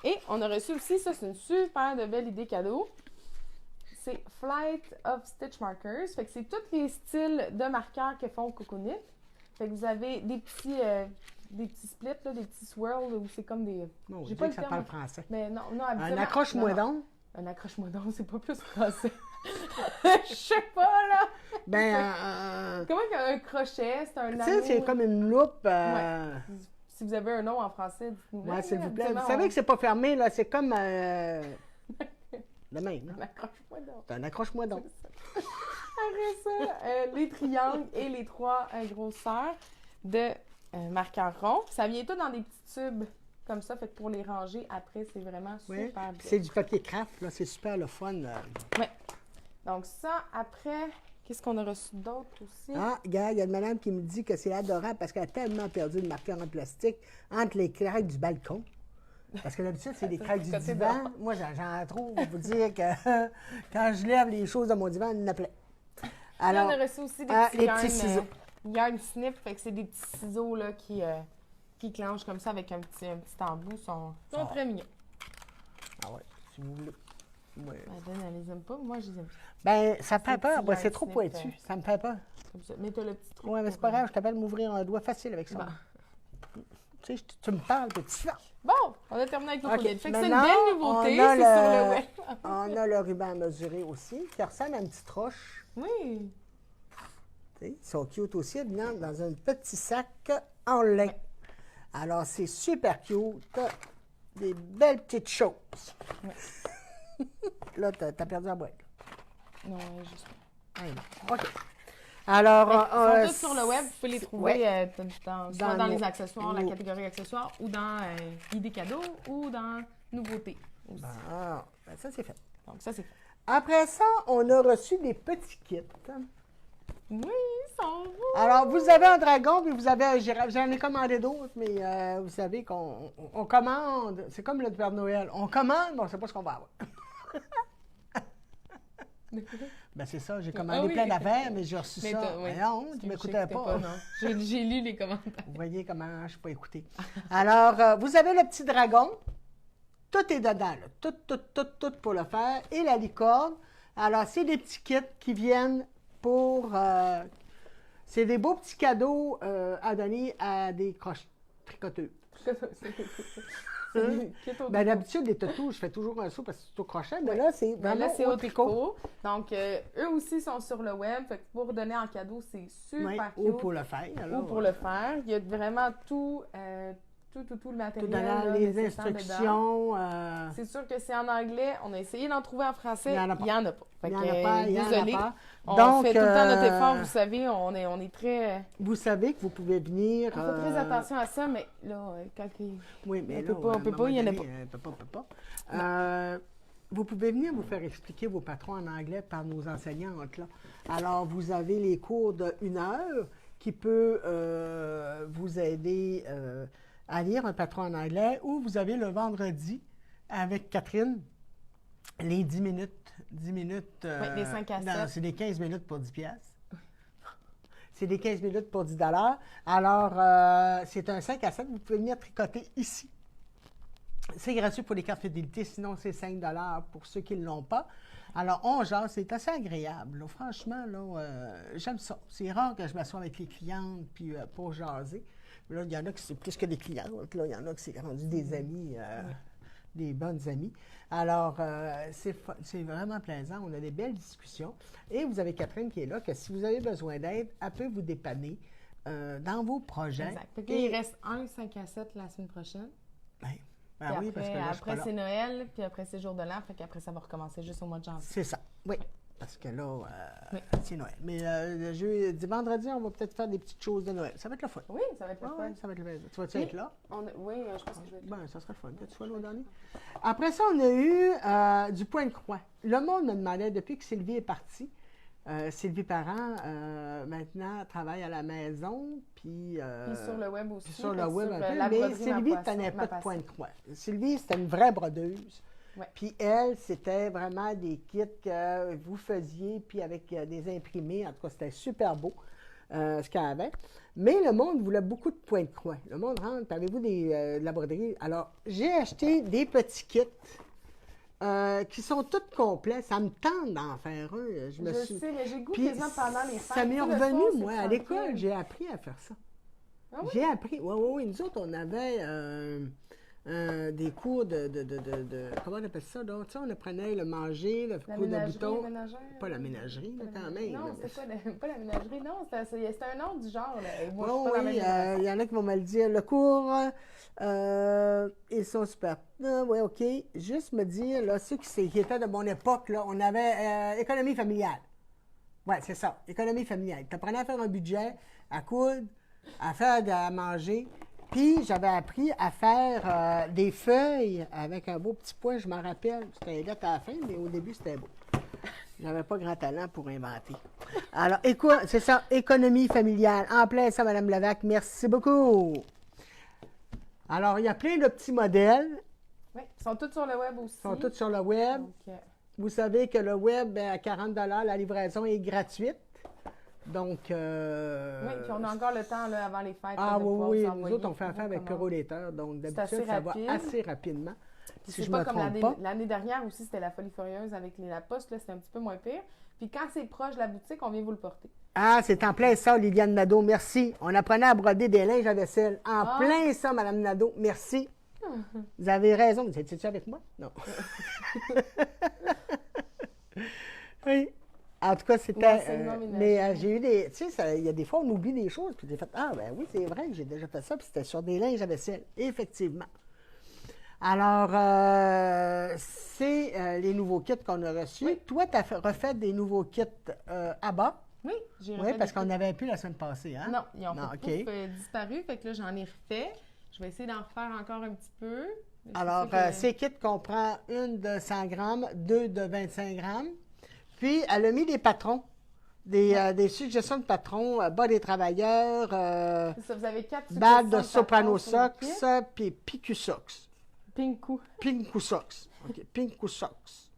Et on a reçu aussi, ça, c'est une super de belle idée cadeau. C'est Flight of Stitch Markers. Fait que c'est tous les styles de marqueurs que font Cocoonut. Fait que vous avez des petits splits, là, des petits swirls, où c'est comme des... Non, J'ai je pas dis le que ça terme. parle français. Mais non, Un habituellement- accroche-moi non, non. donc. Un accroche-moi donc, c'est pas plus français. Je sais pas, là! Ben, Comment qu'un crochet, c'est un tu sais, anneau? c'est comme une loupe. Si vous avez un nom en français, dites-nous. Ouais, s'il vous plaît. Habituellement, Vous savez que c'est pas fermé, là. C'est comme. Le même, on hein? accroche-moi donc. C'est un accroche-moi donc. Après ça, les triangles et les 3 grosseurs de marqueurs ronds. Ça vient tout dans des petits tubes comme ça. Fait que pour les ranger après, c'est vraiment Oui. super Puis bien. c'est du papier craft, là. C'est super le fun. Ouais. Donc ça, après, qu'est-ce qu'on a reçu d'autre aussi? Ah, gars, il y a une madame qui me dit que c'est adorable parce qu'elle a tellement perdu de marqueur en plastique entre les craques du balcon. Parce que d'habitude, c'est des craques du côté divan. dehors. Moi, j'en trouve, pour vous dire que quand je lève les choses de mon divan, il y en a plein. Puis Alors, on a reçu aussi des les petits petits ciseaux. yarn snip, fait que c'est des petits ciseaux là, qui clenchent comme ça avec un petit embout. Ils sont très mignons. ah ouais, si vous voulez. Ouais. Madeleine, elle les aime pas, moi je les aime Ben, ça me fait Des peur. petits Moi, c'est yarn trop snip, pointu. Ça me fait peur. comme ça. Mais t'as le petit truc. Oui, mais c'est pour, pas grave. Je t'appelle m'ouvrir un doigt facile avec ça. Bon. Tu sais, tu me parles, petit. Bon, on a terminé avec le OK. Cocoonut. Fait que c'est une Maintenant, belle nouveauté, on a c'est sur le web. On a le ruban à mesurer aussi, qui ressemble à une petite roche. Oui. Tu sais, ils sont cute aussi, bien dans un petit sac en lin. Alors, c'est super cute. Des belles petites choses. Là, t'as perdu la boîte. Non, juste. Hey, OK. Alors, Ils sont tous sur le web, vous pouvez les trouver ouais. soit dans nos- les accessoires, la nos- catégorie accessoires, ou dans idées cadeaux, ou dans nouveautés aussi. Ah, ben ça, c'est fait. Donc ça, c'est fait. Après ça, on a reçu des petits kits. Oui, ils sont beaux! Alors, vous avez un dragon, puis vous avez un girafe. J'en ai commandé d'autres, mais vous savez qu'on on commande. C'est comme le Père Noël. On commande, mais on ne sait pas ce qu'on va avoir. Ben c'est ça, j'ai commandé oui. plein d'affaires, mais j'ai reçu Mais ça. t'as- oui. Voyons, tu Je ne m'écoutais j'écoutais pas. non. J'ai lu les commentaires. Vous voyez comment je ne suis pas écouté. Alors, vous avez le petit dragon. Tout est dedans, là. Tout pour le faire. Et la licorne. Alors, c'est des petits kits qui viennent pour... c'est des beaux petits cadeaux à donner à des tricoteuses. Ben, d'habitude, les toutous, je fais toujours un saut parce que c'est au crochet, mais là, c'est Ben vraiment là, c'est au au tricot. tricot. Donc, eux aussi sont sur le web. Fait que pour donner en cadeau, c'est super Ouais, cute. ou pour le faire. Ou pour le faire. Il y a vraiment tout tout le Tout matériel. dans là, les nécessaire dedans. instructions. C'est sûr que c'est en anglais. On a essayé d'en trouver en français. Il y en a pas. Il n'y en a pas. Fait Il n'y en que, a pas, il n'y en a désolée. pas. On Donc, fait tout le temps notre effort, vous savez. On est très... vous savez que vous pouvez venir. on fait très attention à ça, mais là, quand il... Oui, mais on là, peut pas, on peut pas, il y en a pas. On peut pas. Vous pouvez venir vous faire expliquer vos patrons en anglais par nos enseignantes, là. Alors, vous avez les cours de 1 heure qui peut vous aider à lire un patron en anglais, ou vous avez le vendredi avec Catherine, les 10 minutes. 10 minutes. Oui, les 5 à 7. C'est des 15 minutes pour 10 piastres. C'est des 15 minutes pour 10 $. Alors, c'est un 5 à 7. Vous pouvez venir tricoter ici. C'est gratuit pour les cartes fidélité, sinon c'est 5 $ pour ceux qui ne l'ont pas. Alors, on jase, c'est assez agréable. Là. Franchement, là, j'aime ça. C'est rare que je m'assoie avec les clientes puis pour jaser. Là, il y en a qui c'est plus que des clientes. Là, il y en a qui c'est rendu des amis, des bonnes amies. Alors, c'est vraiment plaisant. On a des belles discussions. Et vous avez Catherine qui est là, que si vous avez besoin d'aide, elle peut vous dépanner dans vos projets. Exact. Fait que là, il reste un 5 à 7 la semaine prochaine. Ben oui, parce que là, après c'est Noël, puis après c'est jour de l'an, fait qu'après ça va recommencer juste au mois de janvier. C'est ça, oui. Parce que là, c'est Noël. Mais vendredi, on va peut-être faire des petites choses de Noël. Ça va être le fun. Oui, ça va être le fun. Ça va être le fun. Tu vas-tu être là? Oui, je pense que je vais être là. Ben, ça sera le fun. Tu sois l'an dernier. Après ça, on a eu du point de croix. Le monde me demandait, depuis que Sylvie est partie, Sylvie Parent, maintenant, travaille à la maison, puis sur le web aussi. Puis sur le web un peu, la mais broderie, Sylvie ne tenait pas de point de croix. Sylvie, c'était une vraie brodeuse. Ouais. Puis elle, c'était vraiment des kits que vous faisiez, puis avec des imprimés. En tout cas, c'était super beau, ce qu'elle avait. Mais le monde voulait beaucoup de points de croix. Le monde rentre, puis avez-vous de la broderie? Alors, j'ai acheté des petits kits qui sont tous complets. Ça me tente d'en faire un. Je sais, mais j'ai goût Puis quasiment pendant les fêtes. ça m'est Tout le revenu, soir, moi, c'est à l'école, tranquille. j'ai appris à faire ça. Ah oui? J'ai appris. Oui. Nous autres, on avait des cours de comment on appelle ça? Donc, tu sais, on apprenait le manger, le cours de bouton. Pas la ménagerie, là, quand même. Non, c'est pas la ménagerie. Non, c'était un nom du genre. Là. Et moi, Bon, je suis pas dans la oui, même il y en a qui vont me le dire. Le cours, ils sont super. Oui, OK. Juste me dire, là, ceux qui étaient de mon époque, là, on avait économie familiale. Oui, c'est ça, économie familiale. Tu apprenais à faire un budget, à coudre, à faire à manger. Puis, j'avais appris à faire des feuilles avec un beau petit point, je m'en rappelle. C'était lettre à la fin, mais au début, c'était beau. J'avais pas grand talent pour inventer. Alors, écoute, c'est ça, économie familiale. En plein ça, Mme Levac, merci beaucoup. Alors, il y a plein de petits modèles. Oui, ils sont tous sur le web aussi. Ils sont tous sur le web. Donc, vous savez que le web, à 40 $, la livraison est gratuite. Donc, oui, puis on a encore le temps là, avant les fêtes. Ah là, de pouvoir oui, vous nous envoyer autres, on fait affaire avec commandes. Puro Later. Donc, C'est d'habitude, assez ça va rapide. assez rapidement. Puis Si c'est je pas me comme trompe pas. l'année dernière aussi, c'était la folie furieuse avec la poste, là, c'était un petit peu moins pire. Puis quand c'est proche de la boutique, on vient vous le porter. Ah, c'est en plein ça, Liliane Nadeau, merci. On apprenait à broder des linges à vaisselle. En plein ça, Mme Nadeau, merci. Vous avez raison. Vous étiez-tu avec moi? Non. Oui. En tout cas, c'était. Mais j'ai eu des. Tu sais, il y a des fois, on oublie des choses. Puis j'ai fait, ah, ben oui, c'est vrai que j'ai déjà fait ça. Puis c'était sur des linges à vaisselle. Effectivement. Alors, c'est les nouveaux kits qu'on a reçus. Oui. Toi, tu as refait des nouveaux kits à bas. Oui, j'ai Oui, refait parce des qu'on kits. n'avait plus la semaine passée, hein? Non, ils ont OK. disparu. Fait que là, j'en ai refait. Je vais essayer d'en refaire encore un petit peu. Alors, ces kits comprend une de 100 grammes, deux de 25 grammes. Puis, elle a mis des patrons, des suggestions de patrons, bas des travailleurs, C'est ça, vous avez 4 bas de patrons soprano sur le socks, kit. puis Picu socks. Pinku. Pinku socks. OK, Pinku socks.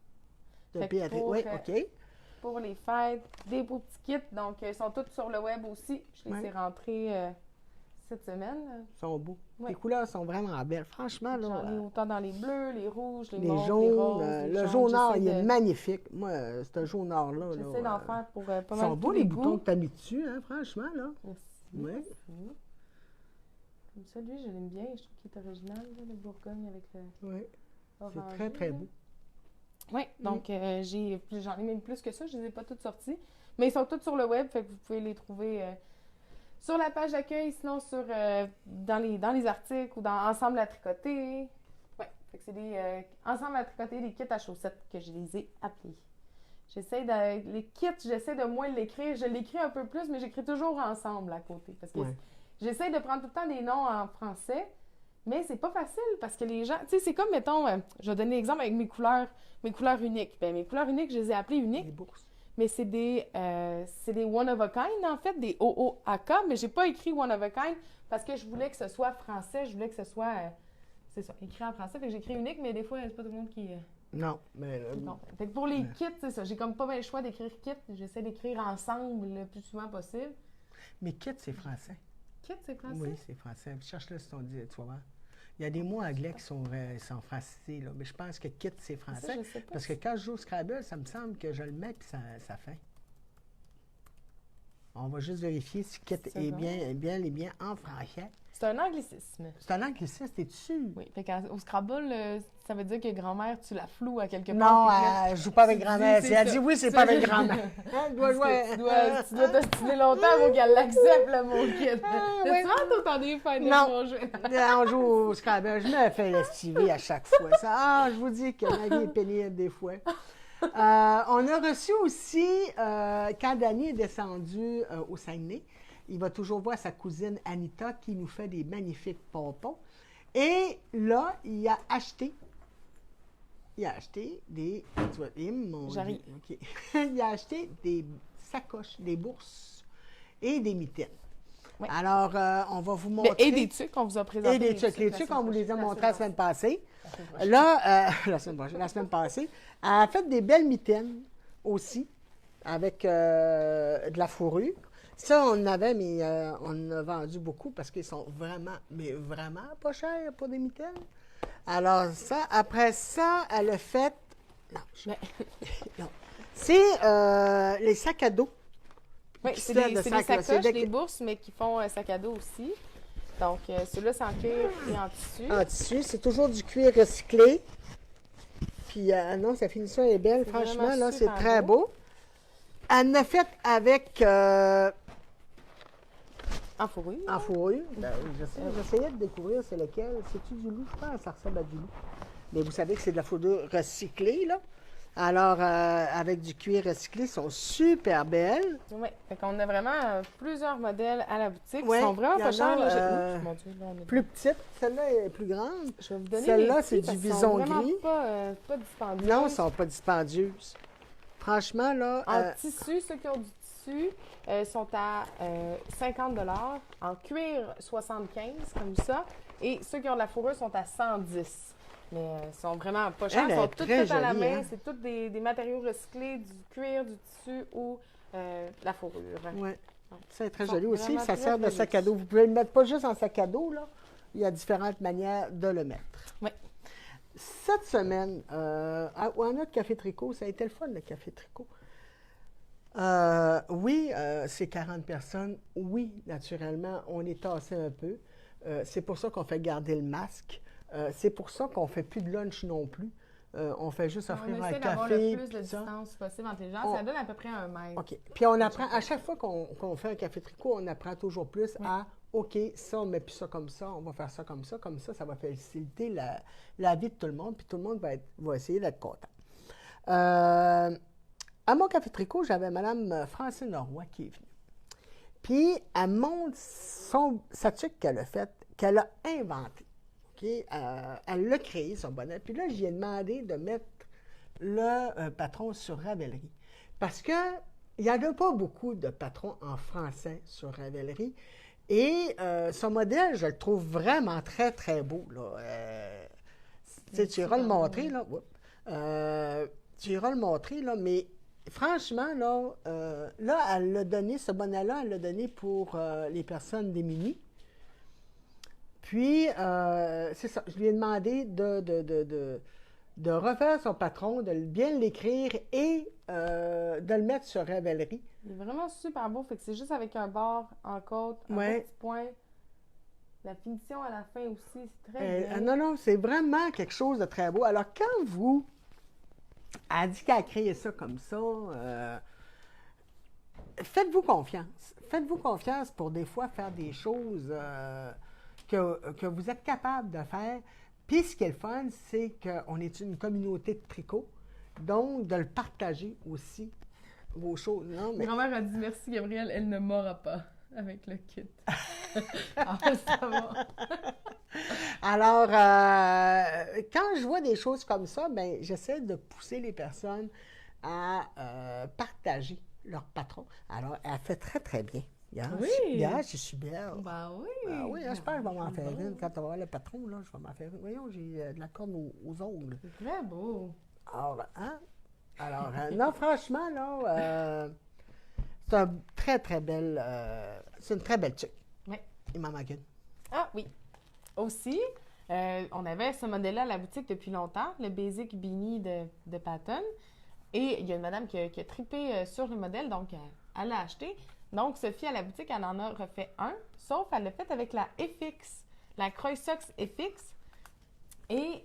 De Fait que Pierre. pour, Oui, OK. Pour les fêtes, des beaux petits kits. Donc, ils sont tous sur le web aussi. Je les ai rentrés cette semaine. Là. Ils sont beaux. Ouais. Les couleurs sont vraiment belles. Franchement, là. J'en ai autant dans les bleus, les rouges, les Les mauves, jaunes, les roses, les le jaunes. jaunard, J'essaie il est de- magnifique. Moi, c'est un jaunard-là. J'essaie d'en faire pour pas Ils mal sont tous beaux, les les goûts. boutons que tu as mis dessus, hein, franchement, là. Merci. Ouais. Merci. Comme ça, lui, je l'aime bien. Je trouve qu'il est original, là, le Bourgogne avec le Oui, orangé. c'est très, très là. beau. Oui, donc j'en ai même plus que ça. Je ne les ai pas toutes sorties. Mais ils sont tous sur le web, fait que vous pouvez les trouver Sur la page d'accueil, sinon dans les articles ou dans Ensemble à tricoter. Ouais, fait que c'est des Ensemble à tricoter, des kits à chaussettes que je les ai appelés. Les kits, j'essaie de moins l'écrire. Je l'écris un peu plus, mais j'écris toujours ensemble à côté. Parce que j'essaie de prendre tout le temps des noms en français, mais c'est pas facile parce que les gens... Tu sais, c'est comme, mettons, je vais donner l'exemple avec mes couleurs uniques. Ben, mes couleurs uniques, je les ai appelées uniques. Les bourses. Mais c'est des one of a kind, en fait, des OOAK, mais j'ai pas écrit one of a kind parce que je voulais que ce soit français, je voulais que ce soit, c'est ça, écrit en français. Fait que j'écris unique, mais des fois, c'est pas tout le monde qui... Non, mais... Fait que pour les kits, c'est ça. J'ai comme pas bien le choix d'écrire kit. J'essaie d'écrire ensemble le plus souvent possible. Mais kit, c'est français. Kit, c'est français? Oui, c'est français. Cherche-le si on dit, tu vas voir. Il y a des mots anglais qui sont francisés, là. Mais je pense que kit, c'est français. Ça, je sais pas. Parce que quand je joue au Scrabble, ça me semble que je le mets et ça fait. On va juste vérifier si kit est bien en français. C'est un anglicisme. C'est un anglicisme, t'es sûr? Oui. Fait qu'au Scrabble, ça veut dire que grand-mère, tu la floues à quelque part. Non, elle joue pas avec grand-mère. Si elle dit oui, c'est pas avec grand-mère. Tu dois t'ostiner longtemps pour qu'elle l'accepte, le mot kit. T'as souvent entendu faire des bons jeux? On joue au Scrabble. Je me fais estiver à chaque fois. Je vous dis que ma vie est pénible des fois. On a reçu aussi, quand Danny est descendu au Saguenay, il va toujours voir sa cousine Anita qui nous fait des magnifiques pompons. Et là, il a acheté des... J'arrive. Okay. Il a acheté des sacoches, des bourses et des mitaines. Oui. Alors, on va vous montrer... Et des tucs, on vous a présenté. Et des tucs. Les tucs, on vous les a montrés la semaine passée. Là, la semaine passée, elle a fait des belles mitaines aussi, avec de la fourrure. Ça, on en avait, mais on en a vendu beaucoup parce qu'ils sont vraiment, mais vraiment pas chers pour des mitaines. Alors, ça, après ça, elle a fait... Non. C'est les sacs à dos. Oui, c'est des sacoches, des bourses, mais qui font un sac à dos aussi. Donc, celui-là, c'est en cuir et en tissu. En tissu, c'est toujours du cuir recyclé. Puis, non, sa finition est belle. Franchement, là, c'est très beau. Elle en a fait avec... En fourrure. En fourrure. Ben, j'essayais de découvrir c'est lequel. C'est-tu du loup? Je pense que ça ressemble à du loup. Mais vous savez que c'est de la fourrure recyclée, là. Alors, avec du cuir recyclé, ils sont super belles. Oui, fait qu'on a vraiment plusieurs modèles à la boutique. Ils sont vraiment pas chers. Mon Dieu, plus petites. Celle-là est plus grande. Je vais vous donner celle-là, c'est du vison gris. Pas dispendieuses. Non, elles ne sont pas dispendieuses. Franchement, là... En tissu, ceux qui ont du tissu sont à 50 $. En cuir, 75 comme ça. Et ceux qui ont de la fourrure sont à 110. Mais ils sont vraiment pas chers. Ils sont toutes faites à la main. Hein? C'est tous des matériaux recyclés, du cuir, du tissu ou de la fourrure. Oui. C'est très joli aussi. Ça sert de sac à dos. Vous pouvez le mettre pas juste en sac à dos, là. Il y a différentes manières de le mettre. Oui. Cette semaine, à notre Café Tricot, ça a été le fun, le Café Tricot. Oui, c'est 40 personnes. Oui, naturellement, on est tassé un peu. C'est pour ça qu'on fait garder le masque. C'est pour ça qu'on ne fait plus de lunch non plus. On fait juste offrir un café. On essaie d'avoir le plus de distance possible entre les gens. Ça donne à peu près 1 mètre. OK. Puis on apprend, à chaque fois qu'on fait un Café Tricot, on apprend toujours plus à, OK, ça, on ne met plus ça comme ça, on va faire ça, ça va faciliter la vie de tout le monde, puis tout le monde va essayer d'être content. À mon Café Tricot, j'avais Mme Francine Leroy qui est venue. Puis, elle montre sa tuque qu'elle a faite, qu'elle a inventée. Okay? Elle l'a créé, son bonnet. Puis là, j'ai demandé de mettre le patron sur Ravelry. Parce qu'il n'y en a pas beaucoup de patrons en français sur Ravelry. Et son modèle, je le trouve vraiment très, très beau. Là. Tu iras le montrer, là. Tu iras le montrer, là, mais franchement, là, elle l'a donné, ce bonnet-là, elle l'a donné pour les personnes démunies. Puis, c'est ça, je lui ai demandé de refaire son patron, de bien l'écrire et de le mettre sur Ravelry. Il est vraiment super beau, fait que c'est juste avec un bord en côte, un petit point. La finition à la fin aussi, c'est très bien. Non, c'est vraiment quelque chose de très beau. Alors, quand elle dit qu'elle a créé ça comme ça, faites-vous confiance. Faites-vous confiance pour des fois faire des choses que vous êtes capable de faire. Puis ce qui est le fun, c'est qu'on est une communauté de tricot. Donc, de le partager aussi, vos choses. Non, mais... Grand-mère a dit merci, Gabrielle, elle ne m'aura pas avec le kit. Ah, ça va. Alors, quand je vois des choses comme ça, ben, j'essaie de pousser les personnes à partager leur patron. Alors, elle fait très, très bien. Yeah, Oui. je suis belle. Ben oui. Ah oui, j'espère que je vais m'en faire Bon. une. Quand on va voir le patron, là, je vais m'en faire une. Voyons, j'ai de la corne aux ongles. C'est très beau. Alors, hein? Alors, non, franchement, là, c'est un très, très belle... c'est une très belle tuque. Oui. Il m'en manque une. Ah oui. Aussi, on avait ce modèle-là à la boutique depuis longtemps, le Basic Beanie de Patton. Et il y a une madame qui a trippé sur le modèle, donc elle l'a acheté. Donc, Sophie, à la boutique, elle en a refait un, sauf elle l'a fait avec la FX, la Croix-Sox FX. Et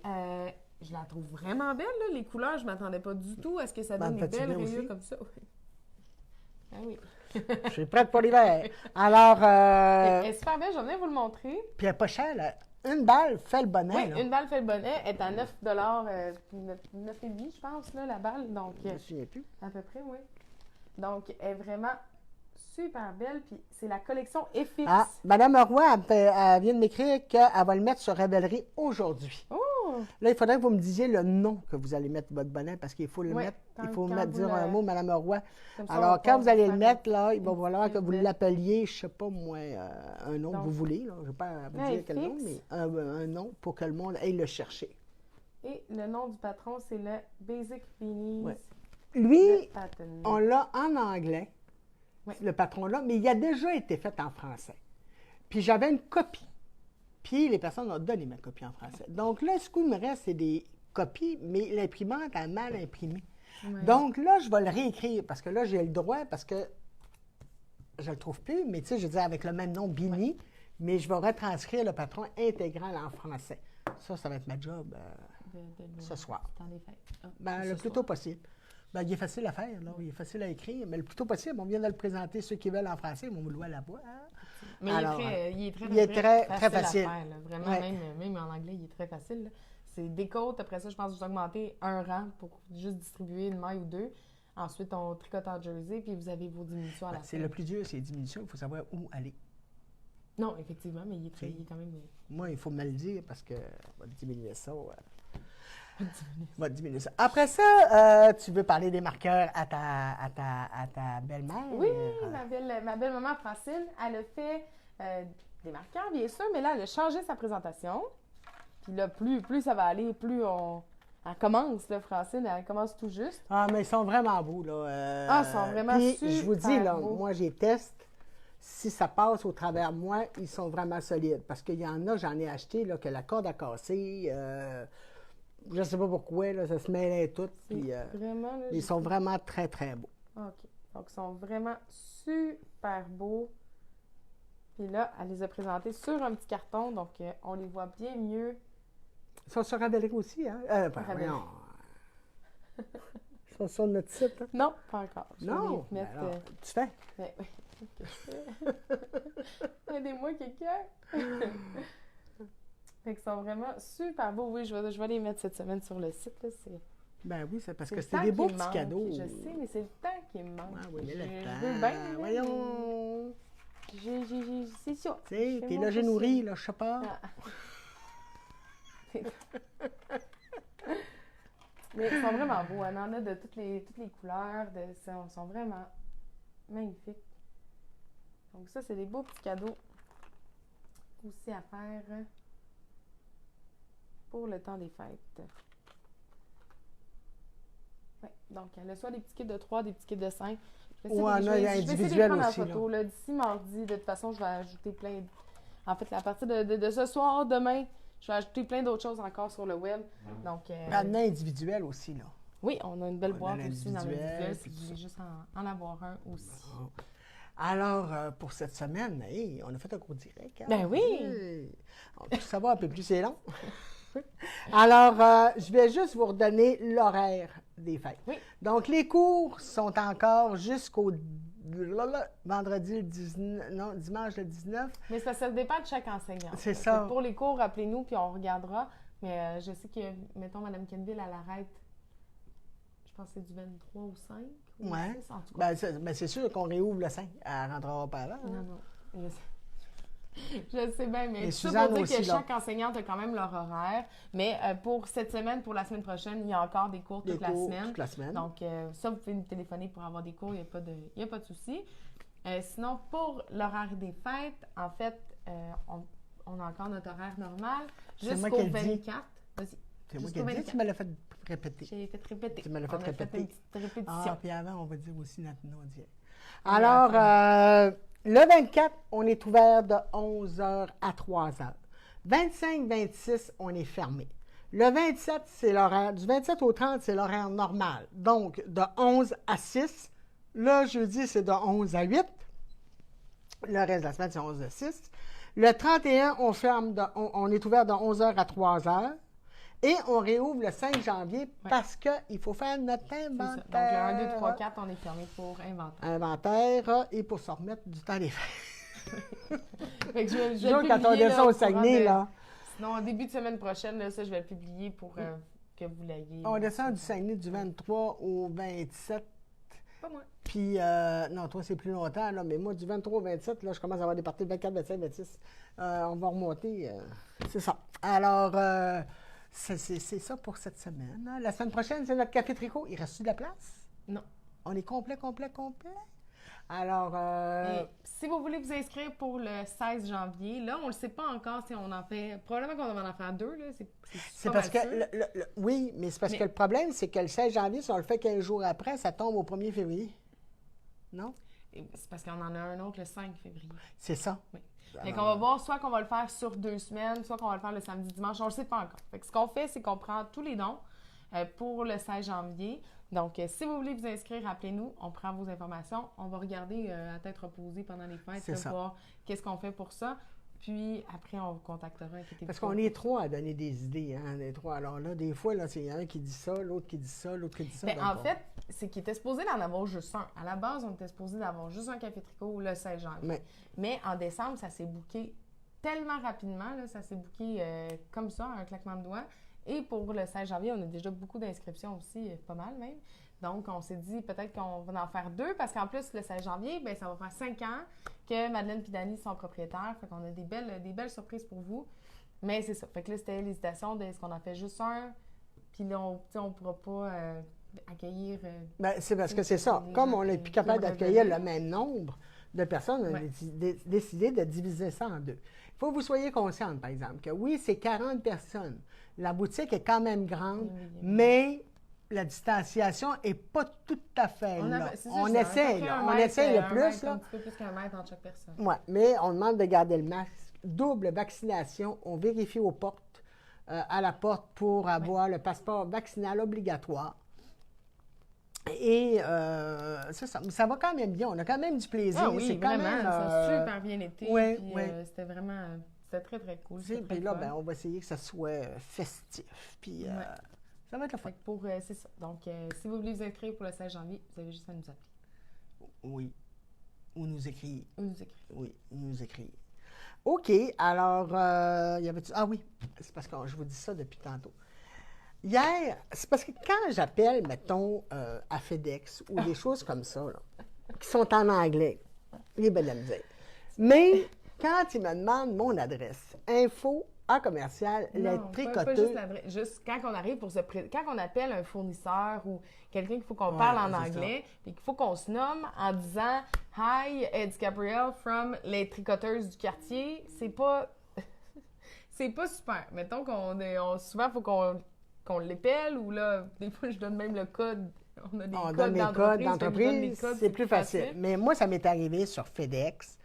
je la trouve vraiment belle, là. Les couleurs, je ne m'attendais pas du tout à ce que ça donne des fais-tu belles bien rayures aussi? comme ça. Oui. Ah oui. Je suis prête pour l'hiver. Alors, Elle est super belle, je vais venir vous le montrer. puis elle n'est pas chère, là. Une balle fait le bonnet, Oui, là. une balle fait le bonnet est à 9 9,5 je pense, là, la balle. Donc, Je me souviens plus. à peu près, oui. Donc, elle est vraiment super belle. Puis, c'est la collection FX. Ah, Madame Roy, elle vient de m'écrire qu'elle va le mettre sur Rebellerie aujourd'hui. Oh! Là, il faudrait que vous me disiez le nom que vous allez mettre votre bonnet, parce qu'il faut le Oui, mettre. quand- Il faut quand mettre, vous dire un le- mot, Madame Roy. Comme ça, Alors, on quand peut vous allez le faire mettre, là, il va une falloir que petite vous lettre. l'appeliez, je ne sais pas moi, un nom que Donc, vous voulez. Là. Je ne vais pas vous ouais, dire quel nom, fixe. mais un nom pour que le monde aille le chercher. Et le nom du patron, c'est le Basic Beanies Ouais. de Lui, Patton. on l'a en anglais, Ouais. le patron-là, mais il a déjà été fait en français. Puis j'avais une copie. Puis les personnes ont donné ma copie en français. Donc là, ce qu'il me reste, c'est des copies, mais l'imprimante a mal imprimé. Ouais. Donc là, je vais le réécrire parce que là, j'ai le droit parce que je le trouve plus, mais tu sais, je veux dire avec le même nom, Bini, mais je vais retranscrire le patron intégral en français. Ça va être ma job de ce soir. Dans les fêtes. Ah, Ben, ce le plus soir. tôt possible. Ben, il est facile à faire, là. Il est facile à écrire, mais le plus tôt possible. On vient de le présenter. Ceux qui veulent en français, ils vont me le voir là-bas. Mais Alors, il est très, il est très facile. à faire, là. Vraiment, Ouais. même en anglais, il est très facile. Là. C'est des côtes. Après ça, je pense que vous augmentez un rang pour juste distribuer une maille ou deux. Ensuite, on tricote en jersey, puis vous avez vos diminutions à la C'est fin. le plus dur, c'est les diminutions. Il faut savoir où aller. Non, effectivement, mais il est quand même... Moi, il faut me le dire parce que on va diminuer ça. On va diminuer ça. Après ça, tu veux parler des marqueurs à ta belle-mère? Oui, ma belle maman Francine, elle a fait des marqueurs, bien sûr, mais là, elle a changé sa présentation. Puis là, plus ça va aller, plus elle commence, là, Francine, elle commence tout juste. Ah, mais ils sont vraiment beaux, là. Ah, ils sont vraiment puis, super je vous dis, là, beaux. moi, j'ai teste. Si ça passe au travers de moi, ils sont vraiment solides. Parce qu'il y en a, j'en ai acheté, là, que la corde a cassé. Je ne sais pas pourquoi, là, ça se mêlait tout. Puis, Vraiment, là, ils sont vraiment très, très beaux. OK. Donc, ils sont vraiment super beaux. Puis là, elle les a présentés sur un petit carton, donc on les voit bien mieux. Ils sont sur Rebellerie aussi, hein? Rebellerie. Voyons. Ils sont sur notre site, hein? Non, pas encore. Je vais Non! les mettre, Ben alors, tu fais? mais- Aidez-moi, quelqu'un! Fait qu'ils sont vraiment super beaux. Oui, je vais les mettre cette semaine sur le site. Là. Ben oui, c'est parce C'est que le c'était temps des beaux qui me petits manque. cadeaux. Je sais, mais c'est le temps qui me manque. Ah oui, mais Je le veux temps. bien, là, Voyons. mais c'est ça. Tu sais, Fais t'es mon logé possible. nourri, là, je sais pas. Ah. Mais ils sont vraiment beaux. On en a de toutes les couleurs. Ils sont vraiment magnifiques. Donc ça, c'est des beaux petits cadeaux aussi à faire pour le temps des fêtes. Ouais, donc, elle a soit des petits kits de 3, des petits kits de 5. Je vais Ouais, on a je vais individuel essayer de les prendre en aussi, photo. Là. D'ici mardi, de toute façon, je vais ajouter plein. En fait, à partir de ce soir, demain, je vais ajouter plein d'autres choses encore sur le web. Donc, Ben, on a individuel aussi, là. oui, on a une belle On a boîte aussi dans l'individuel, l'individuel. Si puis vous tout voulez juste en avoir un aussi. Alors, pour cette semaine, hey, on a fait un cours direct. Hein? Ben oui! Hey. On peut savoir un peu plus, c'est long. Alors, je vais juste vous redonner l'horaire des fêtes. Oui. Donc, les cours sont encore jusqu'au vendredi le 19, non, dimanche le 19. Mais ça dépend de chaque enseignant. C'est ça. Pour les cours, appelez-nous, puis on regardera. Mais je sais que, mettons, Mme Kenville, elle arrête, je pense que c'est du 23 au 5. Ou Ouais. 6, en tout cas. Ben, c'est sûr qu'on réouvre le 5. Elle ne rentrera pas avant. Non, non. Je sais bien, mais Et ça Suzanne pour dire aussi, que là. chaque enseignante a quand même leur horaire. Mais pour cette semaine, pour la semaine prochaine, il y a encore des cours toute la semaine. Toute la semaine. Donc, ça, vous pouvez nous téléphoner pour avoir des cours, il n'y a pas de souci. Sinon, pour l'horaire des fêtes, en fait, on a encore notre horaire normal C'est moi jusqu'au qui le dis. 24. Vas-y. C'est moi qui Jusqu'au le dis, 24. tu me l'as fait répéter. J'ai fait répéter. Tu me l'as fait On a répéter. une petite répétition. Ah, puis avant, on va dire aussi notre nom. Alors, le 24, on est ouvert de 11h à 3h. 25-26, on est fermé. Le 27, c'est l'horaire. Du 27 au 30, c'est l'horaire normal. Donc, de 11 à 6. Le jeudi, c'est de 11 à 8. Le reste de la semaine, c'est 11 à 6. Le 31, on est ouvert de 11h à 3h. Et on réouvre le 5 janvier parce qu'il faut faire notre inventaire. Donc, le 1, 2, 3, 4, on est fermé pour inventaire. Inventaire et pour se remettre du temps des fêtes. Fait que je vais Toujours le quand on publier, descend là, au Saguenay, là. Sinon, en début de semaine prochaine, là, ça, je vais le publier pour que vous l'ayez. On descend du Saguenay du 23 au 27. Pas moi. Puis, non, toi, c'est plus longtemps, là, mais moi, du 23 au 27, là, je commence à avoir des parties de 24, 25, 26. On va remonter. C'est ça. Alors, c'est ça pour cette semaine. Hein. La semaine prochaine, c'est notre café tricot. Il reste-tu de la place? Non. On est complet? Alors, si vous voulez vous inscrire pour le 16 janvier, là, on ne le sait pas encore si on en fait. Probablement qu'on va en faire 2, là. C'est parce que. Oui, mais c'est parce que le problème, c'est que le 16 janvier, si on le fait 15 jours après, ça tombe au 1er février. Non? C'est parce qu'on en a un autre le 5 février. C'est ça. Oui. Fait qu'on va voir soit qu'on va le faire sur 2 semaines, soit qu'on va le faire le samedi, dimanche. On ne le sait pas encore. Fait que ce qu'on fait, c'est qu'on prend tous les dons pour le 16 janvier. Donc, si vous voulez vous inscrire, appelez-nous. On prend vos informations. On va regarder à tête reposée pendant les fêtes, là, voir qu'est-ce qu'on fait pour ça. Puis, après, on vous contactera. Parce qu'on est trois à donner des idées, hein, les trois. Alors là, des fois, là, c'est un qui dit ça, l'autre qui dit ça, l'autre qui dit ça. Bien, en fait, c'est qu'il était supposé d'en avoir juste un. À la base, on était supposé d'avoir juste un café tricot le 16 janvier. Mais en décembre, ça s'est booké tellement rapidement. Là, ça s'est booké comme ça, un claquement de doigts. Et pour le 16 janvier, on a déjà beaucoup d'inscriptions aussi, pas mal même. Donc, on s'est dit peut-être qu'on va en faire 2 parce qu'en plus, le 16 janvier, bien, ça va faire 5 ans que Madeleine et Dani sont propriétaires. Fait qu'on a des belles surprises pour vous. Mais c'est ça. Fait que là, c'était l'hésitation de est-ce qu'on en fait juste un, puis là, on ne pourra pas accueillir... Bien, c'est parce que c'est ça. Comme on n'est plus capable d'accueillir le même nombre de personnes, on a décidé de diviser ça en 2. Il faut que vous soyez consciente, par exemple, que oui, c'est 40 personnes. La boutique est quand même grande, mais la distanciation n'est pas tout à fait là. On essaie le plus. Un petit peu plus qu'un mètre entre chaque personne. Oui, mais on demande de garder le masque. Double vaccination. On vérifie aux portes, à la porte pour avoir le passeport vaccinal obligatoire. Et c'est ça. Mais ça va quand même bien. On a quand même du plaisir. Ah oui, c'est quand vraiment. même, ça a super bien été. Oui, puis, c'était vraiment... C'était très, très cool. Puis là, ben, on va essayer que ça soit festif. Puis ça va être le fun. C'est ça. Donc, si vous voulez vous inscrire pour le 16 janvier, vous avez juste à nous appeler. Oui. Ou nous écrire. Oui, nous écrire. OK. Alors, y avait-tu... Ah oui, c'est parce que je vous dis ça depuis tantôt. Hier, c'est parce que quand j'appelle, mettons, à FedEx ou des choses comme ça, là, qui sont en anglais, il est bien de la misère. Mais quand ils me demandent mon adresse, info à commercial, les tricoteux. Pas juste l'adresse. Juste quand on arrive quand on appelle un fournisseur ou quelqu'un qu'il faut qu'on parle en anglais, puis qu'il faut qu'on se nomme en disant Hi, it's Gabrielle from les tricoteuses du quartier, c'est pas super. Mettons souvent il faut qu'on l'épelle ou là, des fois je donne même le code. On donne les codes d'entreprise, c'est plus facile. Mais moi, ça m'est arrivé sur FedEx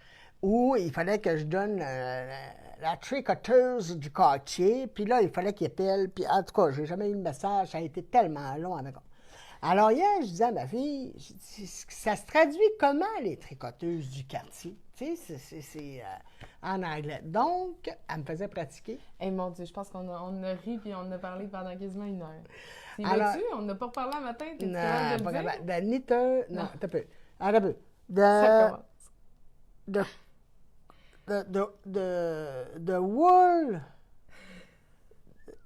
où il fallait que je donne la tricoteuse du quartier, puis là, il fallait qu'il appelle, puis en tout cas, j'ai jamais eu le message, ça a été tellement long avec eux. Alors hier, je disais à ma fille, ça se traduit comment, les tricoteuses du quartier? Tu sais, c'est en anglais. Donc, elle me faisait pratiquer. Eh mon Dieu, je pense qu'on a ri puis on a parlé pendant quasiment 1 heure. Alors, on n'a pas reparlé un matin? Non, pas capable. Non, t'as peu. Alors, t'as peu. Ça de, commence. de Wool.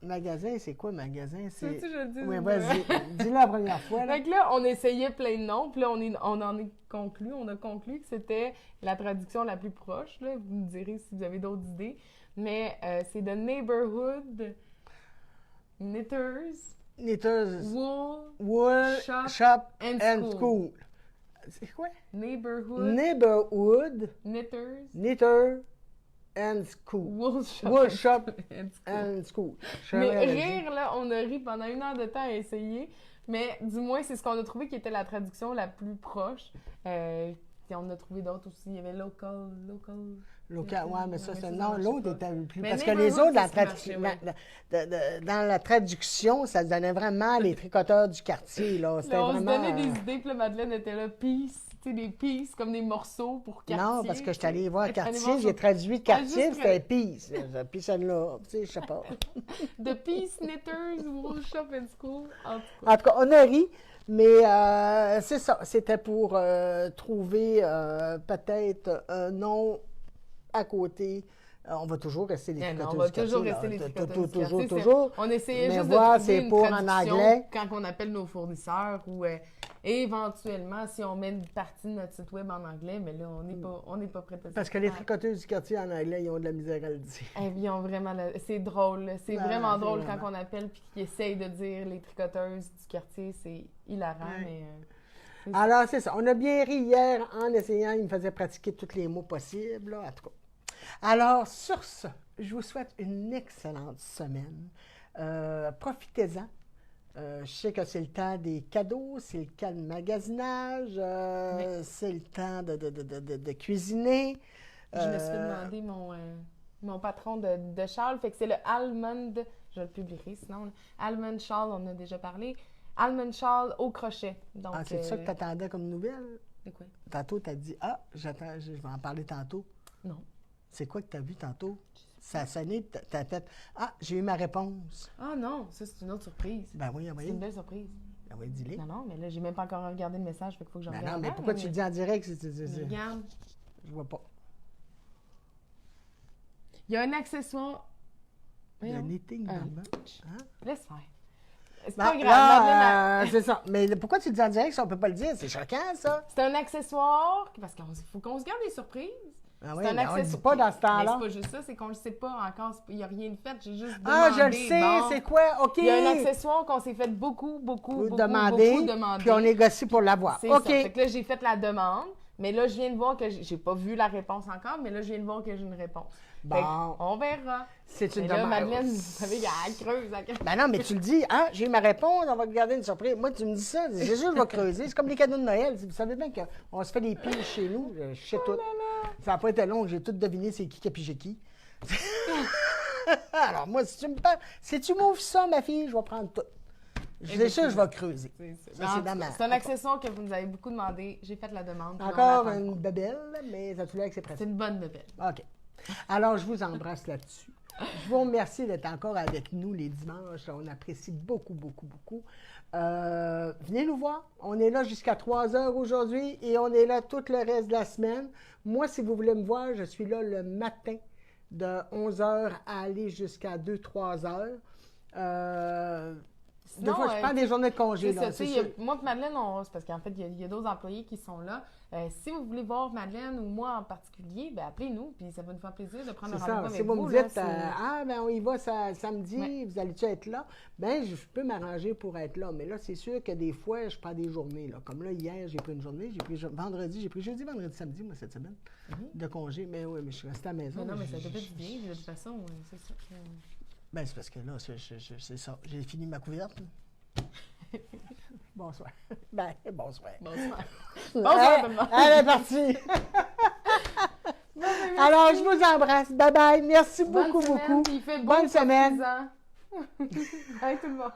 Magasin, c'est quoi magasin? Tu veux-tu que je le dise? Oui, vas-y. Dis-le la première fois. Là. Fait que là, on essayait plein de noms, puis là, on en est conclu. On a conclu que c'était la traduction la plus proche. Là. Vous me direz si vous avez d'autres idées. Mais c'est The Neighborhood Knitters Wool Shop and School. C'est quoi? Neighborhood Knitter and School. Wool Shop and School. Mais rire, là, on a ri pendant 1 heure de temps à essayer. Mais du moins, c'est ce qu'on a trouvé qui était la traduction la plus proche. Puis on a trouvé d'autres aussi. Il y avait local. Ouais, mais ça, c'est non. marchait L'autre pas. était plus. Mais Parce que les autres, dans la ouais. traduction, ça se donnait vraiment les tricoteurs du quartier. Là. C'était Là, on vraiment. se donnait des idées, puis là, Madeleine était là, piece, tu sais, des pieces, comme des morceaux pour quartier. Non, parce que je suis allée voir T'es allée quartier, voir j'ai ça. traduit quartier, juste c'était peace. Peace and love, tu sais, je sais pas. The Peace Knitters Wool Shop and School. En tout cas. En tout cas, on a ri, mais c'est ça. C'était pour trouver peut-être un nom à côté. On va toujours rester les tricoteurs On va du quartier. toujours rester les tricoteurs du quartier. Toujours. On essayait Mais juste voir, de trouver c'est une pour en traduction anglais. quand on appelle nos fournisseurs ou éventuellement si on met une partie de notre site web en anglais, mais là, on n'est pas prêt à ça. Parce que les tricoteurs du quartier en anglais, ils ont de la misère à le dire. Ils ont vraiment... C'est drôle. C'est vraiment c'est drôle vraiment. quand on appelle et qu'ils essayent de dire les tricoteuses du quartier. C'est hilarant, Ouais. mais... Alors, c'est ça. On a bien ri hier en essayant. Il me faisait pratiquer tous les mots possibles, là, en tout cas. Alors, sur ce, je vous souhaite une excellente semaine. Profitez-en. Je sais que c'est le temps des cadeaux, c'est le temps de magasinage, c'est le temps de cuisiner. Je me suis fait demander mon patron de châle, fait que c'est le Almond, je le publierai sinon, Almond Shawl, on en a déjà parlé, Almond Shawl au crochet. Donc, c'est ça que tu attendais comme nouvelle? de quoi? Tantôt, tu as dit, j'attends, je vais en parler tantôt. Non. C'est quoi que tu as vu tantôt? Ça a sonné, tu as fait, j'ai eu ma réponse. Ah non, ça c'est une autre surprise. Ben oui, C'est une belle surprise. Ben oui, dis-le. Non, mais là, j'ai même pas encore regardé le message, fait qu'il faut que je Ben regarde. non, mais avant, pourquoi tu le dis en direct? Regarde. Je vois pas. Il y a un accessoire. Le Voyons. knitting dans le bain. Hein? Laisse faire. C'est Ben, pas grave. là, Madeleine, c'est ça. Mais pourquoi tu le dis en direct si on peut pas le dire? C'est choquant, ça. c'est un accessoire, parce qu'il faut qu'on se garde des surprises. Ah oui, C'est un mais on le dit accessoire. pas dans ce Mais temps-là. c'est pas juste ça, c'est qu'on le sait pas encore. Il n'y a rien de fait, j'ai juste demandé. Ah, je le sais, bon. c'est quoi? OK. Il y a un accessoire qu'on s'est fait beaucoup demander, demander. puis on négocie pour l'avoir. C'est OK. ça. Fait que là, j'ai fait la demande, mais là, je viens de voir que j'ai pas vu la réponse encore, mais là, je viens de voir que j'ai une réponse. Bon. Fait que on verra. C'est une Mais là, demande. Madeleine, vous savez, elle creuse. Ben non, mais tu le dis, j'ai eu ma réponse, on va garder une surprise. Moi, tu me dis ça, c'est sûr, je vais creuser. C'est comme les cadeaux de Noël. Vous savez bien qu'on se fait des piles chez nous. Je sais tout. Ça n'a pas été long, j'ai tout deviné c'est qui a pigé qui. Alors, moi, si tu m'ouvres ça, ma fille, je vais prendre tout. C'est sûr, je vais creuser. C'est un accessoire que vous nous avez beaucoup demandé. J'ai fait la demande. puis Encore on attend. une bébelle, mais ça tout l'air que c'est C'est pratique. une bonne bébelle. OK. Alors, je vous embrasse là-dessus. Je vous remercie d'être encore avec nous les dimanches. On apprécie beaucoup. Venez nous voir. On est là jusqu'à 3 heures aujourd'hui et on est là tout le reste de la semaine. Moi, si vous voulez me voir, je suis là le matin de 11 heures à aller jusqu'à 2-3 heures. Des Sinon, fois, je prends des journées de congé. C'est Là, ça, c'est tu sais, sûr. moi et Madeleine, c'est parce qu'en fait, il y a d'autres employés qui sont là. Si vous voulez voir Madeleine ou moi en particulier, ben appelez-nous, puis ça va nous faire plaisir de prendre C'est un ça. rendez-vous Si avec vous vous. me là, dites, c'est- ben on y va samedi, Ouais. vous allez-tu être là? Ben je peux m'arranger pour être là. Mais là, c'est sûr que des fois, je prends des journées. Là. Comme là, hier, j'ai pris une journée, j'ai pris vendredi, j'ai pris jeudi, vendredi, samedi, moi, cette semaine, de congé. Mais oui, mais je suis resté à la maison. Mais non, mais ça J'ai- doit être bien, de toute façon, c'est ça. Ben, c'est parce que là, c'est ça. J'ai fini ma couverte. Bonsoir. Ben, bonsoir. Bonsoir. Bonsoir tout le monde. Elle est partie. Alors, je vous embrasse. Bye bye. Merci Bonne beaucoup, semaine, beaucoup. puis il fait beau, Bonne semaine. profitez-en. Bye tout le monde.